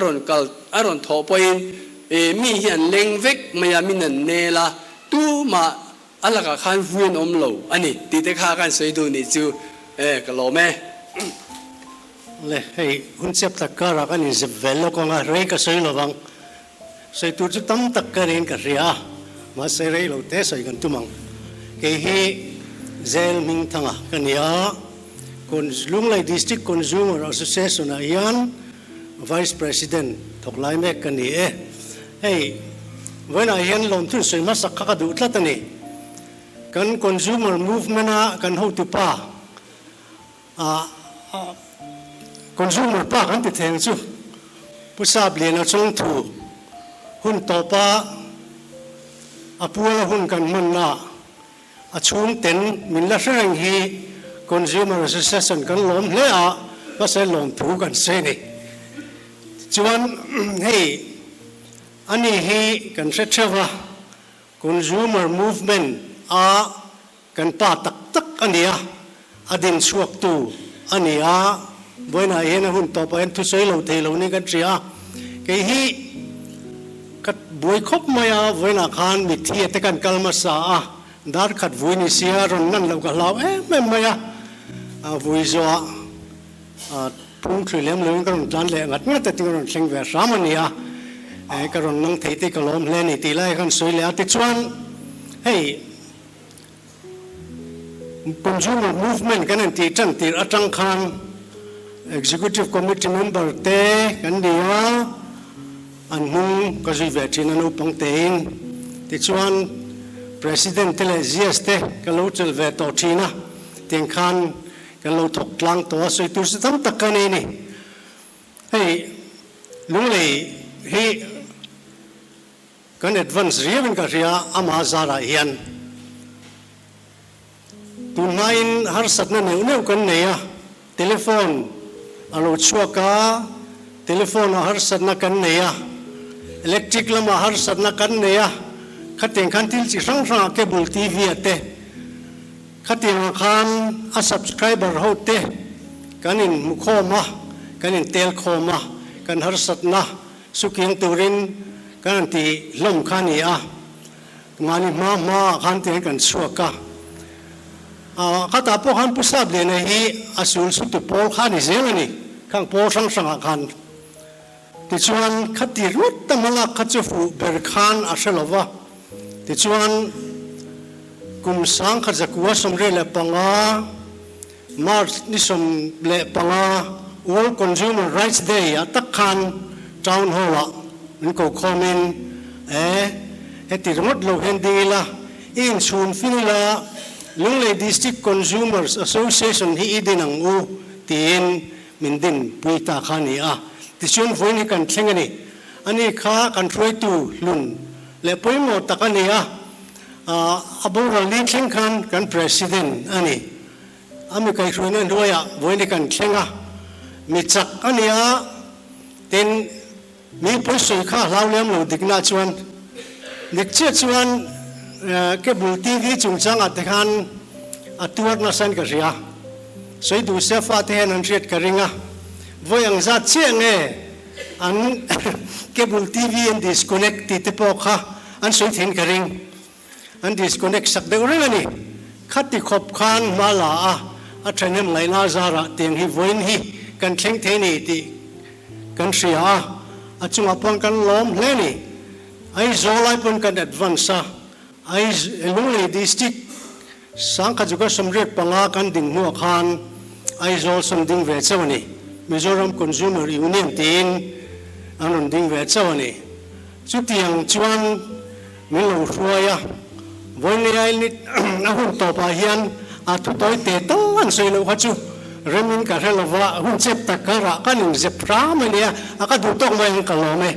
Speaker 6: aron tho poin mi hian leng vek maya minan nela tu ma alaka khan vuin om lo ani ti te kha kan sei du ni chu ka lo me
Speaker 5: le hei hun chep tak kara kan in zep velo ko nga rei ka sei lo bang sei tu chu tam tak ka ren ka ria ma sei rei lo te sei kan tumang ke hi zel ming thanga kania Lunglei District Consumer Association yan Vice President thoklai mek kani hey when I yan lom thun soi masak ka du tlatani kan consumer movement kan ho tu pa consumer pa kan ti theng chu pusab le na chung thu hun to pa apua hun kan man na a chung ten min la rang hi consumer association kan lom hle ba se lom thu kan se ni chuan hei ani hi kan se thewa consumer movement kan pa tak tak ania adin suak tu ania boina hena hun to pa en thu sei lo thei lo ni kan tria ke hi kat boi khop maya boina khan mi thi te kan kalma sa dar khat vuini sia ron nan lo ka law me maya vui zo phung thri lem lo kan tan le ngat ngat te ron seng ve ramania ka ron nang thei te ka lom le ni ti lai kan soi le ati chuan
Speaker 7: hey consumer movement kan ti chan tir atang khan executive committee member te kan dia an hung ka zui ve chin anu pang te in ti chuan president te le GS te ka lo chel ve to china ten khan ka lo thok tlang to soi tur se tam tak kan ni hey lung le hi kan advance rian ka ria ama zara hian tunain har satna neu kan neya telephone alo chuaka telephone har satna kan neya electric lama har satna kan neya khateng khan til chi sang sang cable tv ate khateng khan a subscriber hote kanin mukhoma kanin tel khoma kan har satna sukyang turin kan ti lom khani a ngani ma khan te kan chuaka kata po khan pusab le na hi asul su tu pol khan ni zelani khang po sang sang khan ti chuan khati rut tamala khachu fu ber khan ashalova ti chuan kum sang kha zakwa somre le panga march ni som le panga World Consumer Rights Day atak khan town hall in ko comment heti remote lo hendila in sun finila Lunglei District Consumers Association hi idinang u tin mindin puita khani a tisun voini kan thlengani ani kha kan throi tu lun le poimo takani a abura li thleng khan kan president ani ami kai throina roya voini kan thlenga mi chak ani a tin mi posoi kha laulem lo dikna chuan nikche chuan cable TV chung chang at khan atuak na san ka ria soi du se fa te han riat ka ringa voyang za cheng an cable TV and disconnect te po kha an soi thin ka ring an disconnect sak de ring ani khati khop khan mala a thanem laina zara teng hi voin hi kan thleng the ni ti kan ria a chunga pon kan lom hle ni ai zolai pon kan advance ai Lunglei District sangka juga somret panga kan ding mu khan ai zol som ding ve chawani Mizoram Consumer Union tin anon ding ve chawani chutiang chuan milo hruaya voini ai nit na hun to pa hian a thu toi te to an sei lo khachu remin ka helova hun chep takara kanin zep ramania aka du tok mai kalome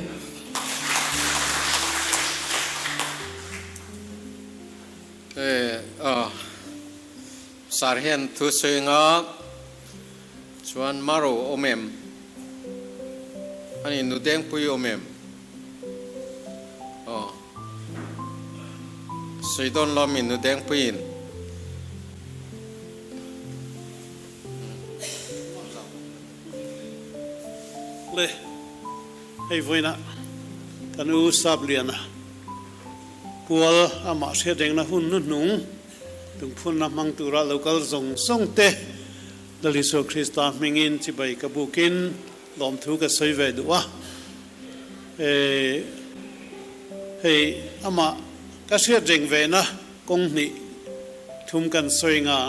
Speaker 1: sarhen thu senga chuan maro omem ani nudeng pui omem seidon lomin nudeng puin
Speaker 2: le hei voina kan u sab liana pual ama se deng na hun nu nung tung phun na mang tura local zong song te daliso Krista mingin chi bai ka bukin lom thu ka sei ve duwa hei ama ka se deng ve na kong ni thum kan soinga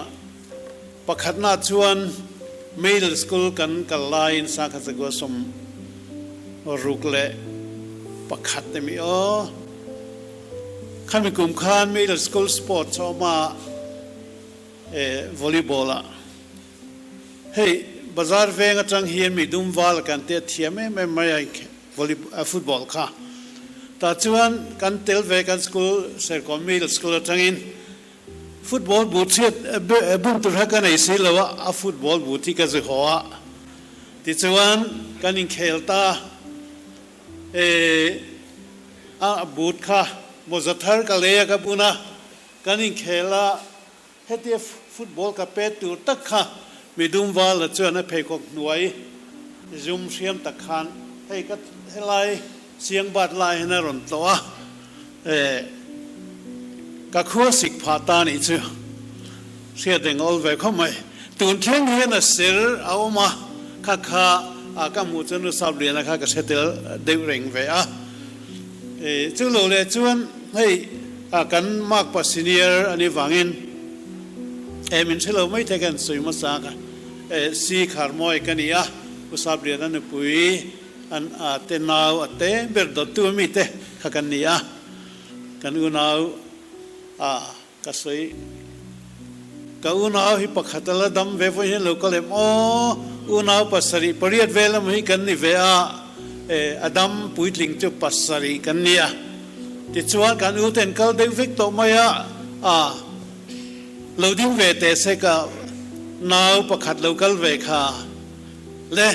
Speaker 2: pakhat na chuan middle school kan kalain sa kha go som rukle pakhat te mi khan mi kum khan middle school sports ma volleyball hey bazar venga tang hian mi dum wal kan te thiame me mai volleyball football kha ta chuan kan tel ve kan school ser kom middle school tangin football buthit bum tur ha kan ai silawa a football buthi ka ze hoa ti chuan kan in khelta a but kha mozathar ka le ka puna kan in khela heti football ka pe tur tak kha midum wal la chuan a phei kok nuai zum siam tak khan hei ka helai siang bat lai na ron towa ka khua sik pha ta ni chu sia deng ol ve khomai tun thleng hian a sir awma kha kha a ka mu chanu sab le na kha ka setel deu reng ve a chu lo le chuan hei กันมากกว่าซีเนียร์อันนี้วังอินมินเชลไม่เทกันสวยมาสักซีคาร์มอยกันนี่อุตสาหเรียนนั่นปุยอันเตนาวเตเบิร์ดตัวมิเตขกันนี่กันอุณาวก็สวยก็อุณาวฮิปขัดละดำเวฟเนี่ยลูกเล่มอุณาวปัสสรีปริยัดเวลไม่กันนี่เวอดัมปุยลิงจุปัสสรีกันนี่ติดชวนกันอุเทนเขาเด็กฟิกโตมายเราดิ้งเวเตเสกนาวประคัดเรากัลเวค่าเล่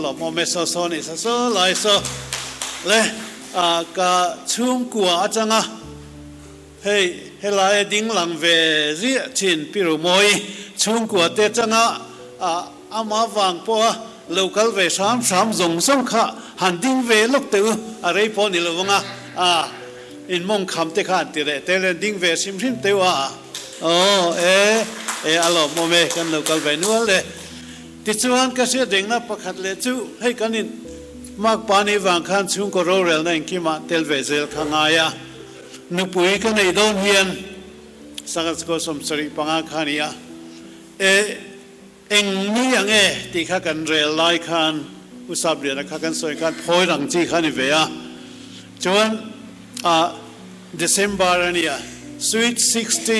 Speaker 2: หลอมเมสโซนี่สโซไลโซเล่ก็ชุ่มกัวจังเฮ้ลายดิ้งหลังเวรีชินปิโรมอยชุ่มกัวเตจังอามาวังปัวเรากัลเวสามจงส่งข้าหันดิ้งเวลูกตืออะไรพอนี่เราวงอินมงคำเตขันติเรเตเลดิ้งเวซิมซิมเตวอารมณ์โมเมกันเรากัลเวนัวเลยติดชวนก็เสียดิ่งนะประคัดเลยจู่ให้กันนินมากปานีวังขันชุ่มก็รู้เรื่องนั่นคิมาเทลเวเซลข้างายนุปุยกันในโดนเฮียนสักก็สมสริปังอาคานีเอ็งนี่ยังที่ข้ากันเรลไลขันอุตสาหเรียนข้ากันสวยกันพอยหลังจีขันนี่เวียจวนเดซมบาร์นี่Sweet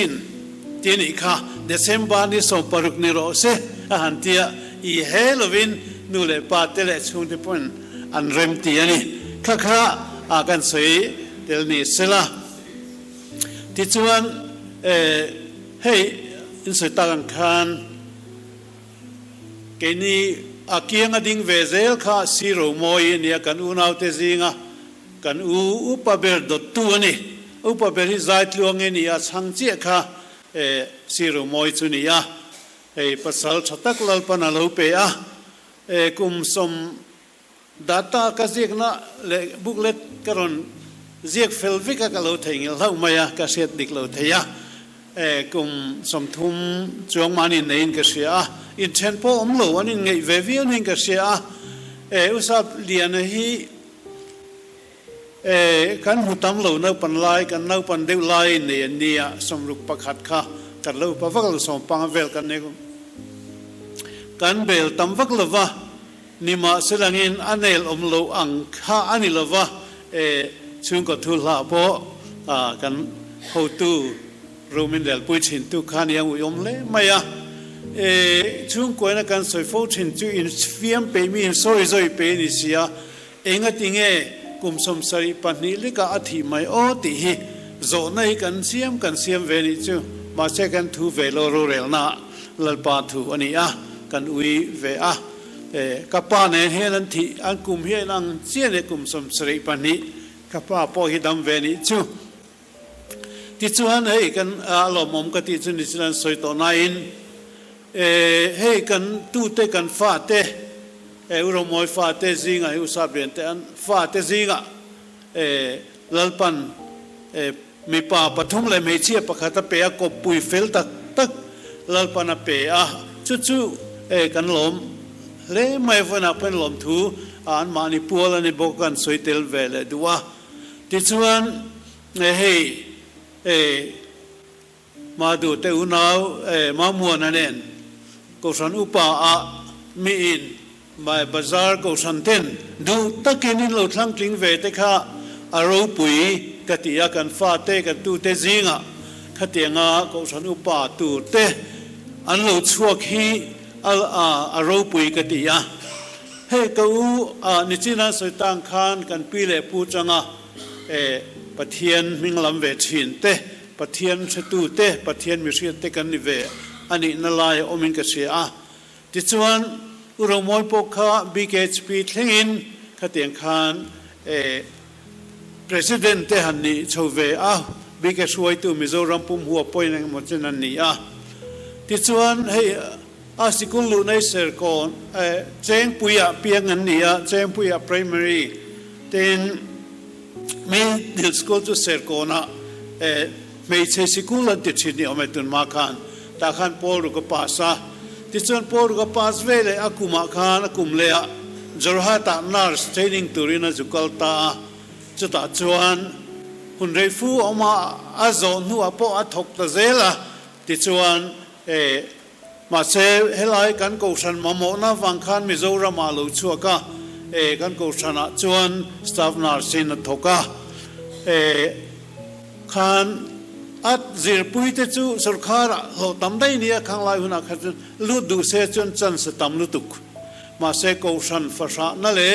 Speaker 2: 16ที่นี่ค่ะเดซมบาร์นี่ส่งปรุกนิโรเซหันที่อีเฮโลวินนูเลปาเตเลช่วงที่ปุ่นอันเริ่มที่นี่ข้ากันสวยเดลนี่เสละที่ชวนให้อินสุตากันคันแกนี่อาเกียงดิ่งเวเซลค่ะซีโรโมยเนี่ยกันอุณาวเตซิงกันอุปเบลดตัวนี่อุปเบลที่ใจลวงนี่สังเจค่ะซีโรโมยชุนี่ภาษาชตักลลปนาลูเปียกุมสมdata ก็เรียกนะเลบุกเล็ตกรอนเรียกเฟลวิกก็เราเทียงเราไม่ก็เสียดิกเราเทียกุมสมทุมจวงมานินเองก็เสียอินเทนโปอมโลวันนี้ไงเววิวนี่ก็เสียอุตส่าห์เรียนให้กันหุตัมโลนับปันไลกันนับปันเดวไลเนี่ยสมรุปประคัดค่ะกันเราพระวักเราสมปังเวลกันเนี่ยกันเบลตัมวักลวะนิมาเสลังอินอันเอลอมโลอังข้าอันนี้ลวะช่วงก็ทุลาโบกันหูตูโรมินเดลปุยชินตุขันยังอุยมเลยไม่ช่วงก่อนกันสวยฟูชินตุอินฟิมเปมีอินซอยเปนิเซียเองก็ติงกุมสมสริปันนี้ลิกาอธิไม่ติฮิโจนัยกันเสียมเวนิจูมาเชกันทูเวโลโรเรลนาลลปาทูอันนี้กันอุยเวกับป้าเนี่ยเฮลันทีอันกุมเฮลังเสียเนี่ยกุมสมสริปันนี้กับป้าพอฮิดัมเวนิจูติดชวนให้กันหล่อมอมกันติดชวนนิสนันสวยต่อนาอินให้กันตู้เตกันฟาเตอุรมอยฟาเตซิงอุตสาหเรียนแต่อันฟาเตซิงลลปันมีป่าปฐมเลยไม่เชี่ยประคัตเปียกบปุยเฟลตักลลปันเปียจู่กันหลอมเล่ไม่ฟันเป็นหลอมทูอันมานิปัวแล้วนี่บอกกันสวยเตลเวลดูว่าติดชวนให้มาดูแต่อุณาวมามัวนั่นเองก็สันอุปามีอินมาบาซาร์ก็สันเทนดูตะกินินเราทั้งจริงเวทค่ะอารมณ์ปุยกติยากันฟาเตกันตูเตซิงขัดยังก็สันอุปาตูเตอันเราชัวคีอารมณ์ปุยกติยาให้กูนิจินาสุตังคานกันปีเลปูจังปะเทียนมิงลำเวชินเตปะเทียนชตูเตปะเทียนมิเสียเตกันนิเวอันนี้นั่นลายอมิงกเสียติดชวนอุรมอยปกข้าบีเกชปีทลิงขัดยังคานpresident เตหันนี่ชาวเวบีเกชวยตัวมิโซรัมปุ่มหัวปอยนังหมดนันนี่ติดชวนให้สิกุลลุในเซอร์กอนเจงปุยเปียงันนี่เจงปุย primary เต็นมีดิลสกูลตุเซอร์กอนไม่ใช่สิกุลติดชินี่อเมตุนมาคันตาคันปอรุกปาสติดชวนปอรุกปาสเวเลอากุมาคันอากุมเลจรหัตนาร์สเทรนนิ่งตุรินาจุกัลตาจุดตาชวน หุ่นไรฟูออกมาอาโซนหัวปออัฐกตะเซละติจวนมาเซเฮลัยกันกูชันมาโมนาฟังคันมิโซรามาลูชัวกะกันกูชันจวนสตาฟนาร์สินทกะคันอัดจิรปุยเตจูสุรคาระโหตำได้เนี่ยข้างลายหุ่นอาคัดลุดดูเซจนจันสตำลุตุกมาเซกูชันฟาชานั่นเลย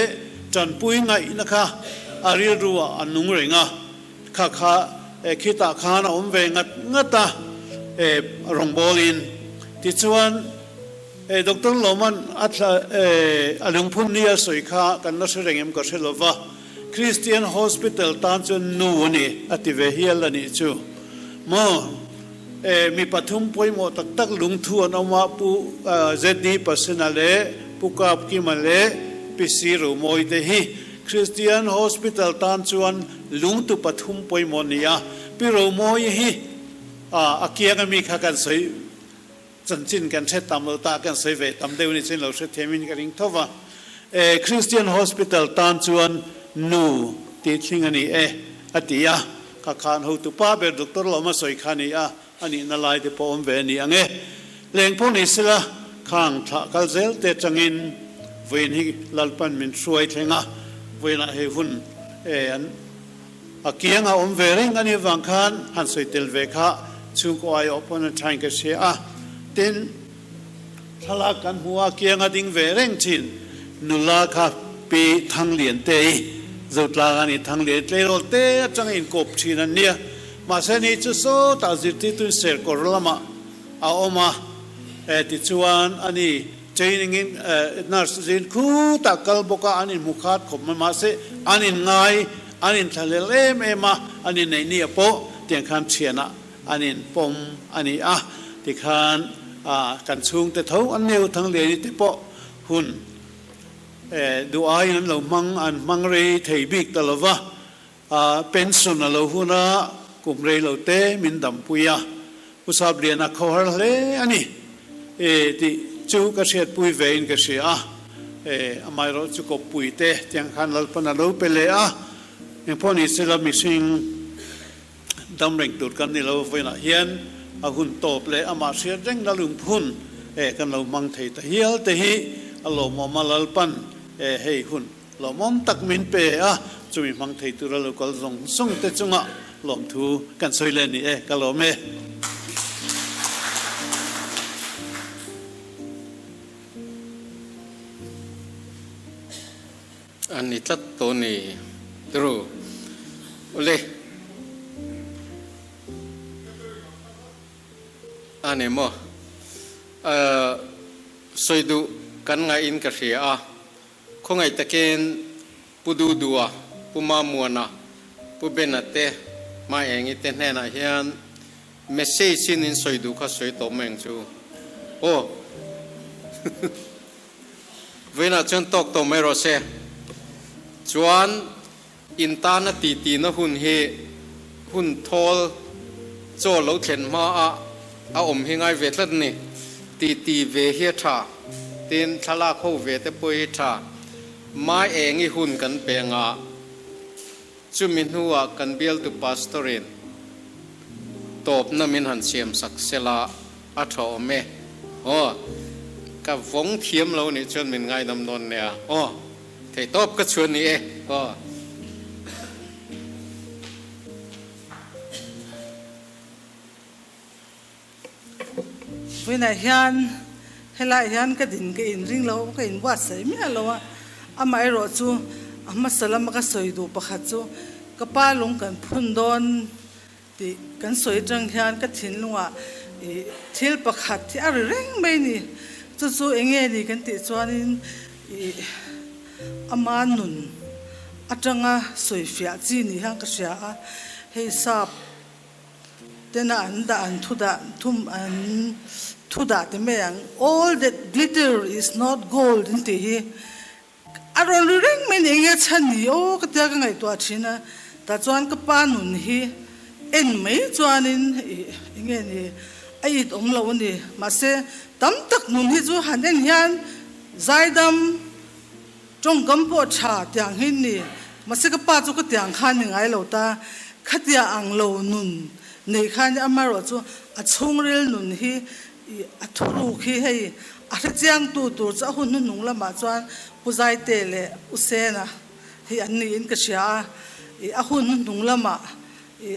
Speaker 2: จันปุยไงนะคะอาริรัวอันนุ่งเริงข้าคิดตาข้านะอมเวงัดตารองบอลินที่ชวนดร.โลมันอัตอลุงพุ่มเนี่ยสวยข้ากันนักแสดงก็เชลว่าคริสเตียนฮอสพิทอลตานจนนูนี่อติเวเฮียลนี่จูมีปฐุมป่วยหมดตักลุงทวนเอามาปูเจดีปัสนาเลปูกาบกิมาเลปิสิรุโมยเตฮีคริสเตียนฮอสพิทอลตานจวนลุงตุปฐุมป่วยหมดนี่ปิโรโมยฮีอาเกียกันมีข้ากันสวยจันจินกันเช็ดตามเราตากันสวยเวตามเดี๋ยวนี้เช่นเราเช็ดเทมินกันริงทว่าคริสเตียนฮอสพิทอลตานจวนนูติดชิงอันนี้อติยาข้าขานหูตุป้าเบอร์ดร.ลมาสวยขานี่อันนี้นั่นลายเดปอมเวนี่อังเลี้ยงพวกนี้สิละข้างทะกัลเซลเตจังอินเวนี่ลัลปันมินช่วยเทงเวน่ะเฮหุ่นอันอาเกียงอมเวริงอันนี้วังคันหันสวยเตลเวค่ะชุกอายอปนทางกเสียเต็นทลากันหัวเกียงอดิ่งเวริงชินนุลาค่ะปีทางเลียนเตยจุดลากันนี่ทางเลียนเตยโรเตจังอินกบชินันเนี่ยมาเสนีจุโซตาจิตตุเสกอร์ลมาเอาออกมาติจวนอันนี้เจนิงินนัสจินคู่ตะกัลบกอันนี้มุขาดขบมาเสอันนี้ง่ายอันนี้ทะเลเล่มมาอันนี้ในนี่โปเตียงคันเชียนะอันนี้ปมอันนี้ที่คันกันชุงแต่เท่าอันเดียวทางเลียนที่โปหุ่นดูอายันเรามังเรย์เทบิกตลอดว่าเป็นส่วนเราหุ่นกุมเรย์เราเตมินดำปุยอุตสาบเรียนเขาหาเลยอันนี้ที่จูกเสียดปุยเวนกเสียไม่รู้จุกปุยเตยังขันเราปนเราไปเลยอย่างพวกนี้เสร็จแล้วมีสิ่งดำเริงตุดกันนี่เราเวลาเฮียนหุ่นโตบเลยมาเสียเร่งดลุงพุ่นกันเรามังเทตเฮียลเตฮีเรามอมาลัลปันเฮ้หุ่นเรามองตักมินเปจะมีมังเทตุเราก็ส่งเตจุงหลอมทูกันสวยเลยนี่กันหลอม
Speaker 1: อันนี้ตัดตัวนี้รู้เลยอันนี้มั้สวยดูกันไงอินกระเสียคงไงตะเกียนปูดูดัวปูมามัวนะปูเป็นอะไรเตะมาเองอีเตนแน่นะเฮียนเมสเซจสินินสวยดูข้าสวยตัวเมงจูโอ้ เวลาจนตกตัวไม่รอเสียจวนอินตานะตีนะหุ่นเฮหุ่นทอลโจเราเข็นมาเอาอมเฮงไงเวทลันนี่ตีเวเฮชาเต็นทลาเข้าเวทปุยชามาเองอีหุ่นกันเปงจุมินหัวกันเบลตุปาสตอรินตบน้ำมินหันเสียมสักเสลาอัฐอเมโอ้กับวงเทียมเรานี่จนเป็นไงดำนนเนี่ยโอ้เทตบก็ชวนนี่โอ้
Speaker 8: เวลาเฮียนเฮลาเฮียนก็ดินก็อินริงเราก็อินวัดใส่ไม่เราไม่รอจูมาสลัมก็สวยดูประคัตจูก็ป้าลงกันพุ่นโดนที่กันสวยจังเฮียนก็ทิ้งลงว่าทิลประคัตที่อะไรเร่งไม่นี่จู่ๆเองนี่กันติดจวนมานุนจังสวยฟิอาจีนี่ฮังก็เสียให้ทราบแต่น่ะอันทุดาที่ไม่ยัง all that glitter is not gold นี่ที่อารมณ์เร่งไม่เองฉันนี่โอ้ก็เดี๋ยวก็ไงตัวชินะแต่จวนก็ป้านุนฮีเอ็นไม่จวนนี่เองนี่ไอ้ตรงเรานี่มาเสตั้มตักนุนฮีจูหันเองยันใจดำจงกำปวดชาอย่างหินนี่มาเสก็ป้าจูก็อย่างขันยังไงเราตา ขัดยาอังโลนุนในขันอามารอจูอัดชงเรลนุนฮีอัดทุรุฮีให้อัดเจียงตัวจะหุ่นนุ่งละมาจวนผู้ใจเตะอุเซนะที่อันนี้อินกษาหุ่นนุ่งละมา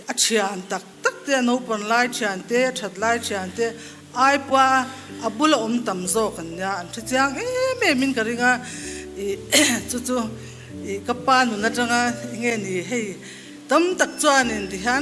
Speaker 8: อัดเชียนตักเตะโนปันไลเชียนเตะชัดไลเชียนเตะไอ้ปวาอับุลอมตำโซกันเนี่ยอันที่เจียงแม่มินกริงะจู่กับปานุนัดงะเงี้ยนี่ให้ตำตักจวนอินที่ฮัน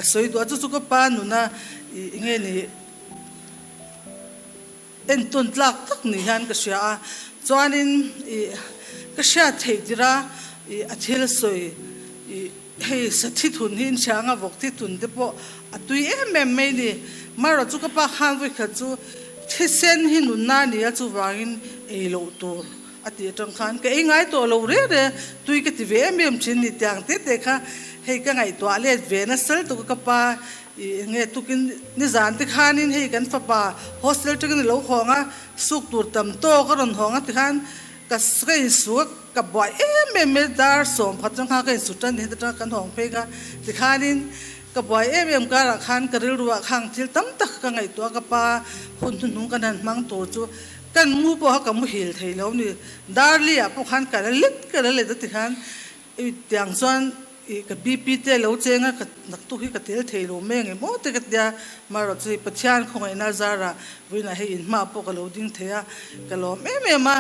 Speaker 8: ก็สวยตัวจุกปานุนะเงี้ยนี่เอ็นตุนลักตักนี่ฮันก็เสียจวนนินก็เสียเทียระอาทิตย์สวยให้สถิตุนหินช่างอ่ะบอกที่ตุนเดปอตุยแม่ไม่นี่มาเราจุกปาฮันวิขจูที่เส้นหินุนนานี่จูวางินโลตัวอดีตจังขันก็ง่ายตัวเราเรื่อยๆตุยก็ที่เวมมชินนี่ต่างเตะค่ะให้ก็ไงตัวเล็ดเวนัสเซลตัวก็ป้าเงี้ยตุกินนิจานที่ขานินให้กันฟ้าป้าโฮสเทลที่กันเราของอ่ะสุกตัวต่ำโตก็รอนของอ่ะที่ขันก็สกัยสุกกับบ่อยเมดาร์สมพัดจังข้าก็สุดจันเห็นจังกันของเพกะที่ขานินกับบ่อยก็รักขันก็เรื่องว่าขังที่ตั้มตักก็ไงตัวก็ป้าคนทุนนุ่งกันนั่นมังตัวจูกันมูปะกับมูหิลไทยแล้วนี่ดาร์ลี่อ่ะพวกขันกันเล็กกันเลยที่ขันอย่างส่วนกับบีพีเตลเราเจงอ่ะกับนักตุกิกับเทลเทโลเมงโมเตกัดยามาเราจะปัจจัยของไอ้นาซาระวินาให้อินมาพวกเราดิ้งเทียกันเราไม่มา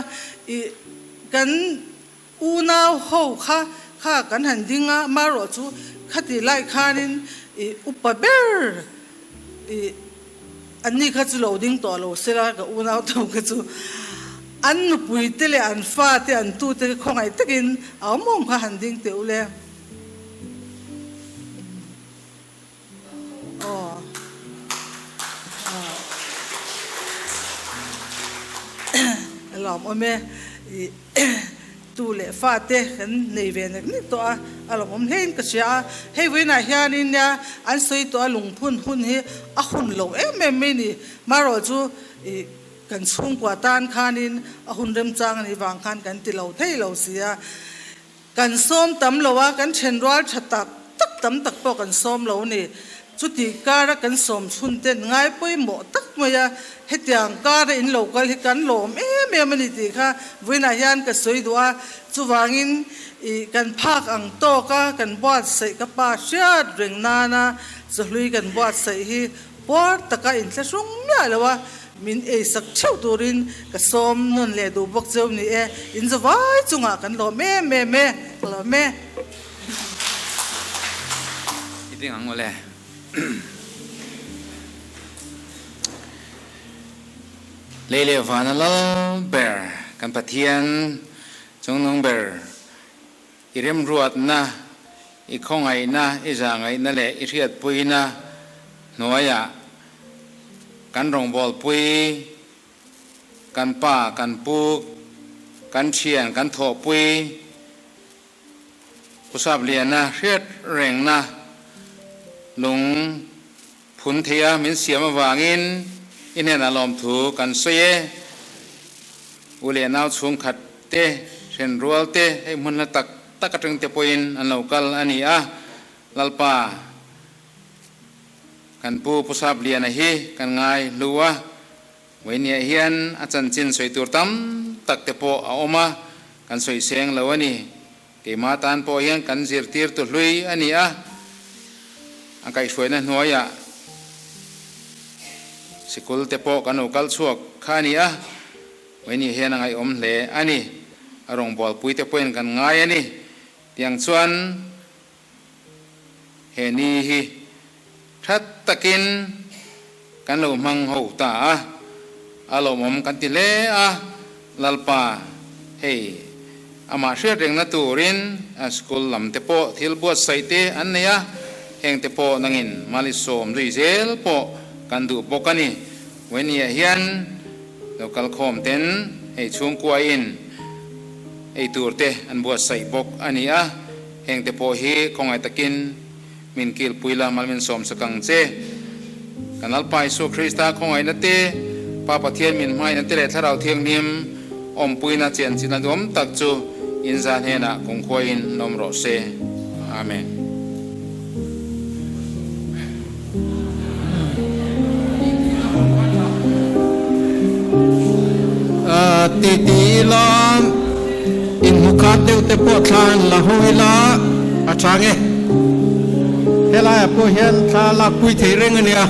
Speaker 8: กันอูน่าหูข้ากันหันดิ้งอ่ะมาเราจูขัดไล่ขานินอุปเบอร์อันนี้ข้าจะเราดิ้งตัวเราเสร็จแล้วกับอูน่าตัวก็จูอันนุปุยเตเลอันฟ้าเตอันตูเตของไอ้ตะกินเอามองข้าหันดิ้งเตอุเลหลอมอเมตูเล่ฟาเตกันในเวนักนี่ตัวหลอมอมเห็นก็เสียให้เวนักยานินเนี่ยอันสวยตัวลุงพุ่นหุ่นเฮอหุ่นโลไม่นี่มารอจูกันสูงกว่าตานขานินอหุ่นเริ่มจางนี่วางขันกันติเราเท่เราเสียกันส้มตำเราว่ากันเชนรัลชัดตักตำตักปอกันส้มเรานี่จุดที่การกันสมชุนเต้นง่ายไปหมดตักมาเหตุอย่างการอินโลกที่กันหลอมมันนี่ตีค่ะวินาทีนั้นก็สวยดัวจูวางินกันภาคอังโตกันบวชใส่กับป้าเชื่อเรื่องนาจะลุยกันบวชใส่ที่ปอดตะการอินทรุ่งเนี่ยเลยว่ามินสักเช่าตัวรินก็สมนั่นแหละดูบอกเจ้านี่อินจะไว้จุงกันหลอมหลอม
Speaker 3: อีติงังเลยเลวานาลเบอร์กันปะเทียนจงนงเบอร์อีเริ่มรวดนะอีข้องไงนะอีจางไงนั่นแหละอีเทียดปุยนะหน่วยกันรองบอลปุยกันป้ากันปูกันเชียนกันโถปุยผู้สาวเรียนนะเรียดแรงนะลงพุนเทียมินเสียมาวางินอินเนนอารมณ์ถูกกันเสียอุเลียนเอาชงขัดเตะเช่นรัวเตะให้มันละตักกระตึงเตปอินอันเรากัลอันนี้ลัลปากันปูผู้สาวเรียนฮีกันง่ายลัวไว้เนี่ยเฮียนอาจารย์จินสวยตัวตั้มตักเตปเอาออกมากันสวยเสียงแล้วนี่เกี่ยมาตานปอเฮียนกันเสียตีร์ตัวลุยอันนี้อันไก่สวยนะหัวยสิกุลเตปกันอุกัลชวกข้านี่ไว้นี่เฮียนไงอมเหลอันนี้อ
Speaker 9: arong bol pui te poin kan ngai ani tiang chuan he ni hi that takin kan lo mang ho ta alo mom kan ti le lalpa hey ama hriat reng na turin school lam te po thil buat sai te an neya heng te po nangin mali som rui zel po kan du bokani wen ya hian local khom ten hey chung kwa in ei tur te an buat sai bok ania heng te po hi kongai takin min kil puila malmin som sakang che kanal pai so krista kongai na te pa pathian min mai na te le tharau thiang nim om puina chen china dom tak chu inzan hena kong khoin nom ro se amen
Speaker 1: ti lam in mukha teu te po than la hoila athange hela po hian tha la pui thei reng ania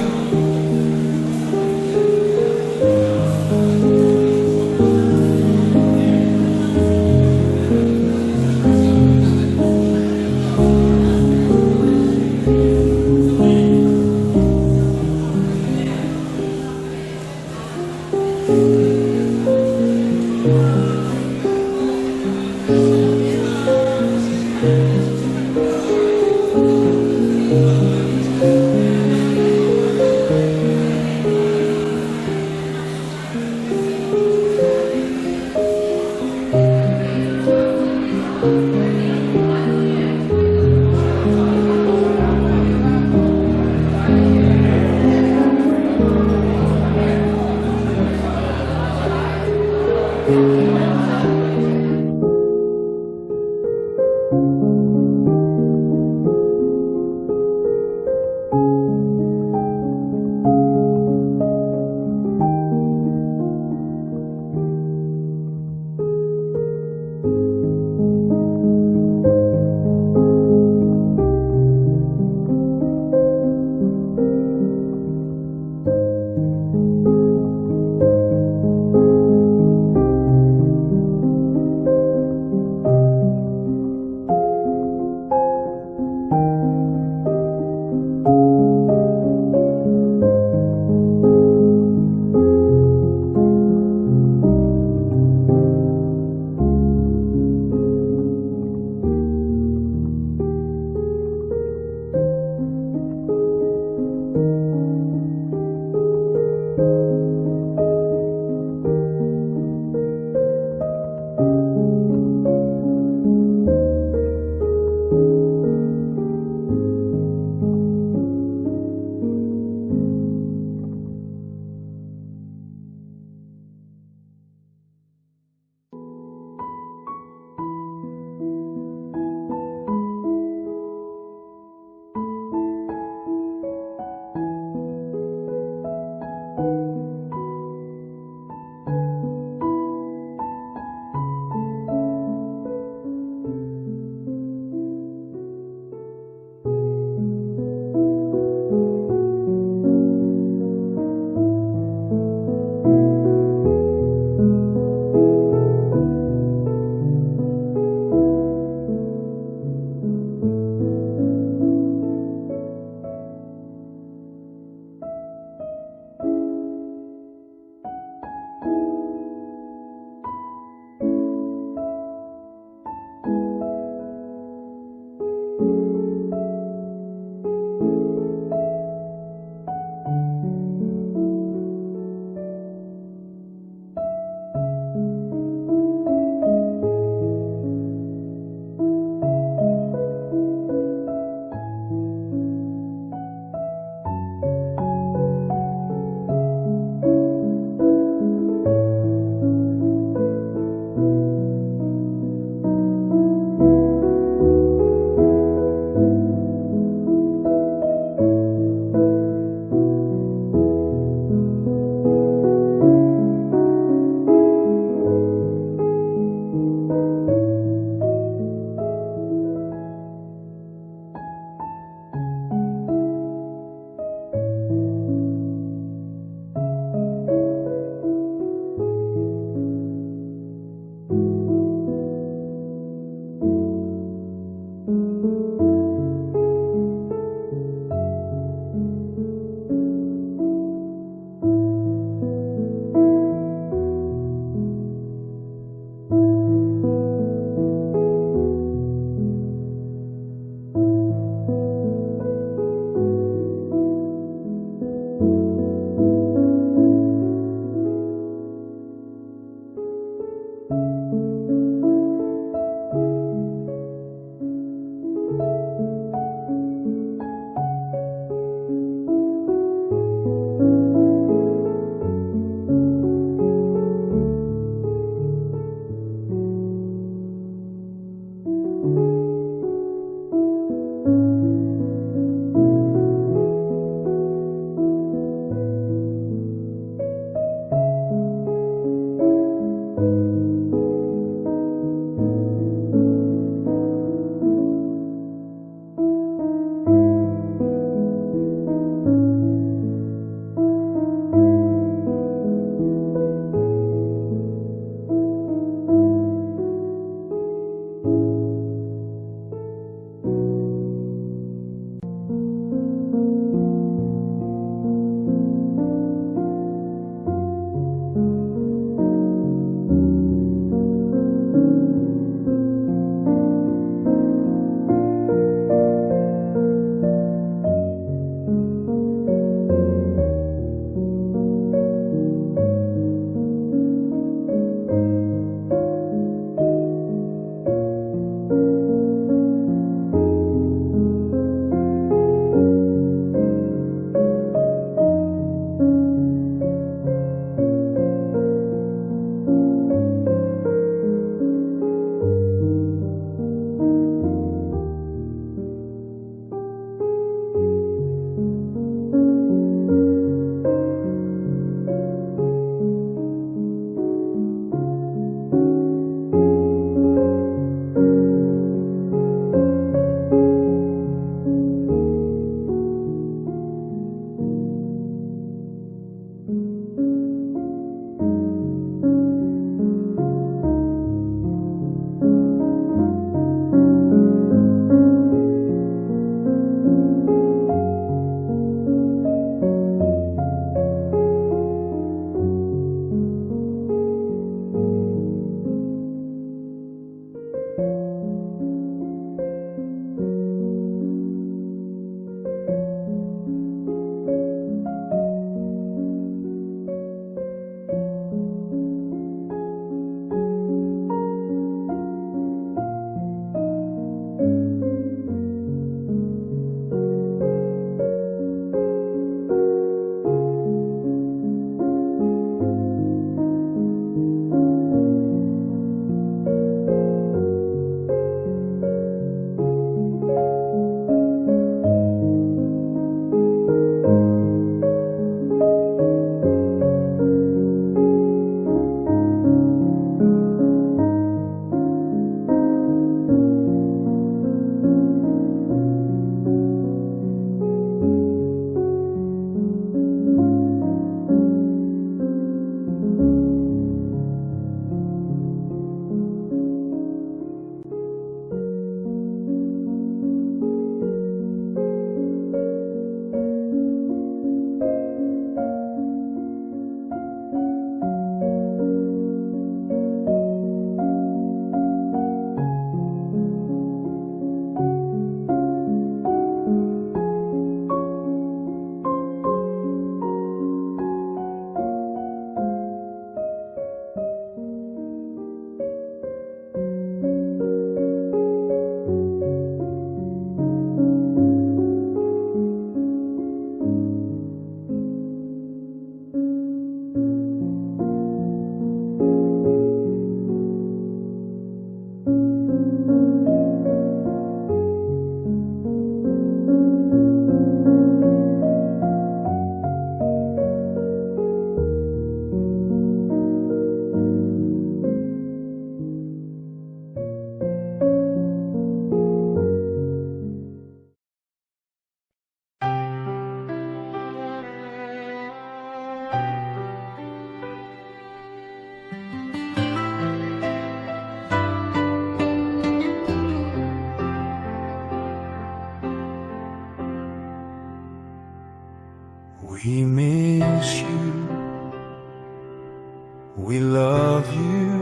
Speaker 10: We love you,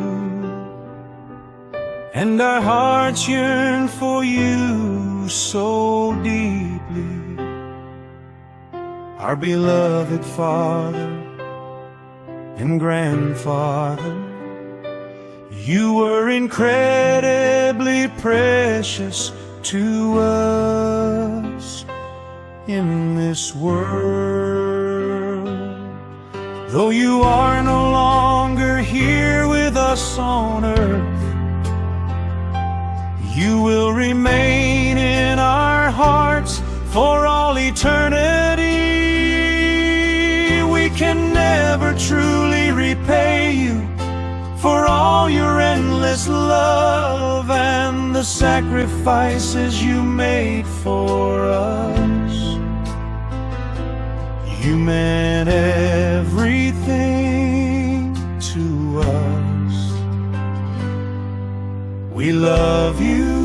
Speaker 10: and our hearts yearn for you so deeply. Our beloved Father and Grandfather, you were incredibly precious to us in this world. Though you are no longer here with us on earth, you will remain in our hearts for all eternity. We can never truly repay you for all your endless love and the sacrifices you made for us. You meant everything to us. We love you,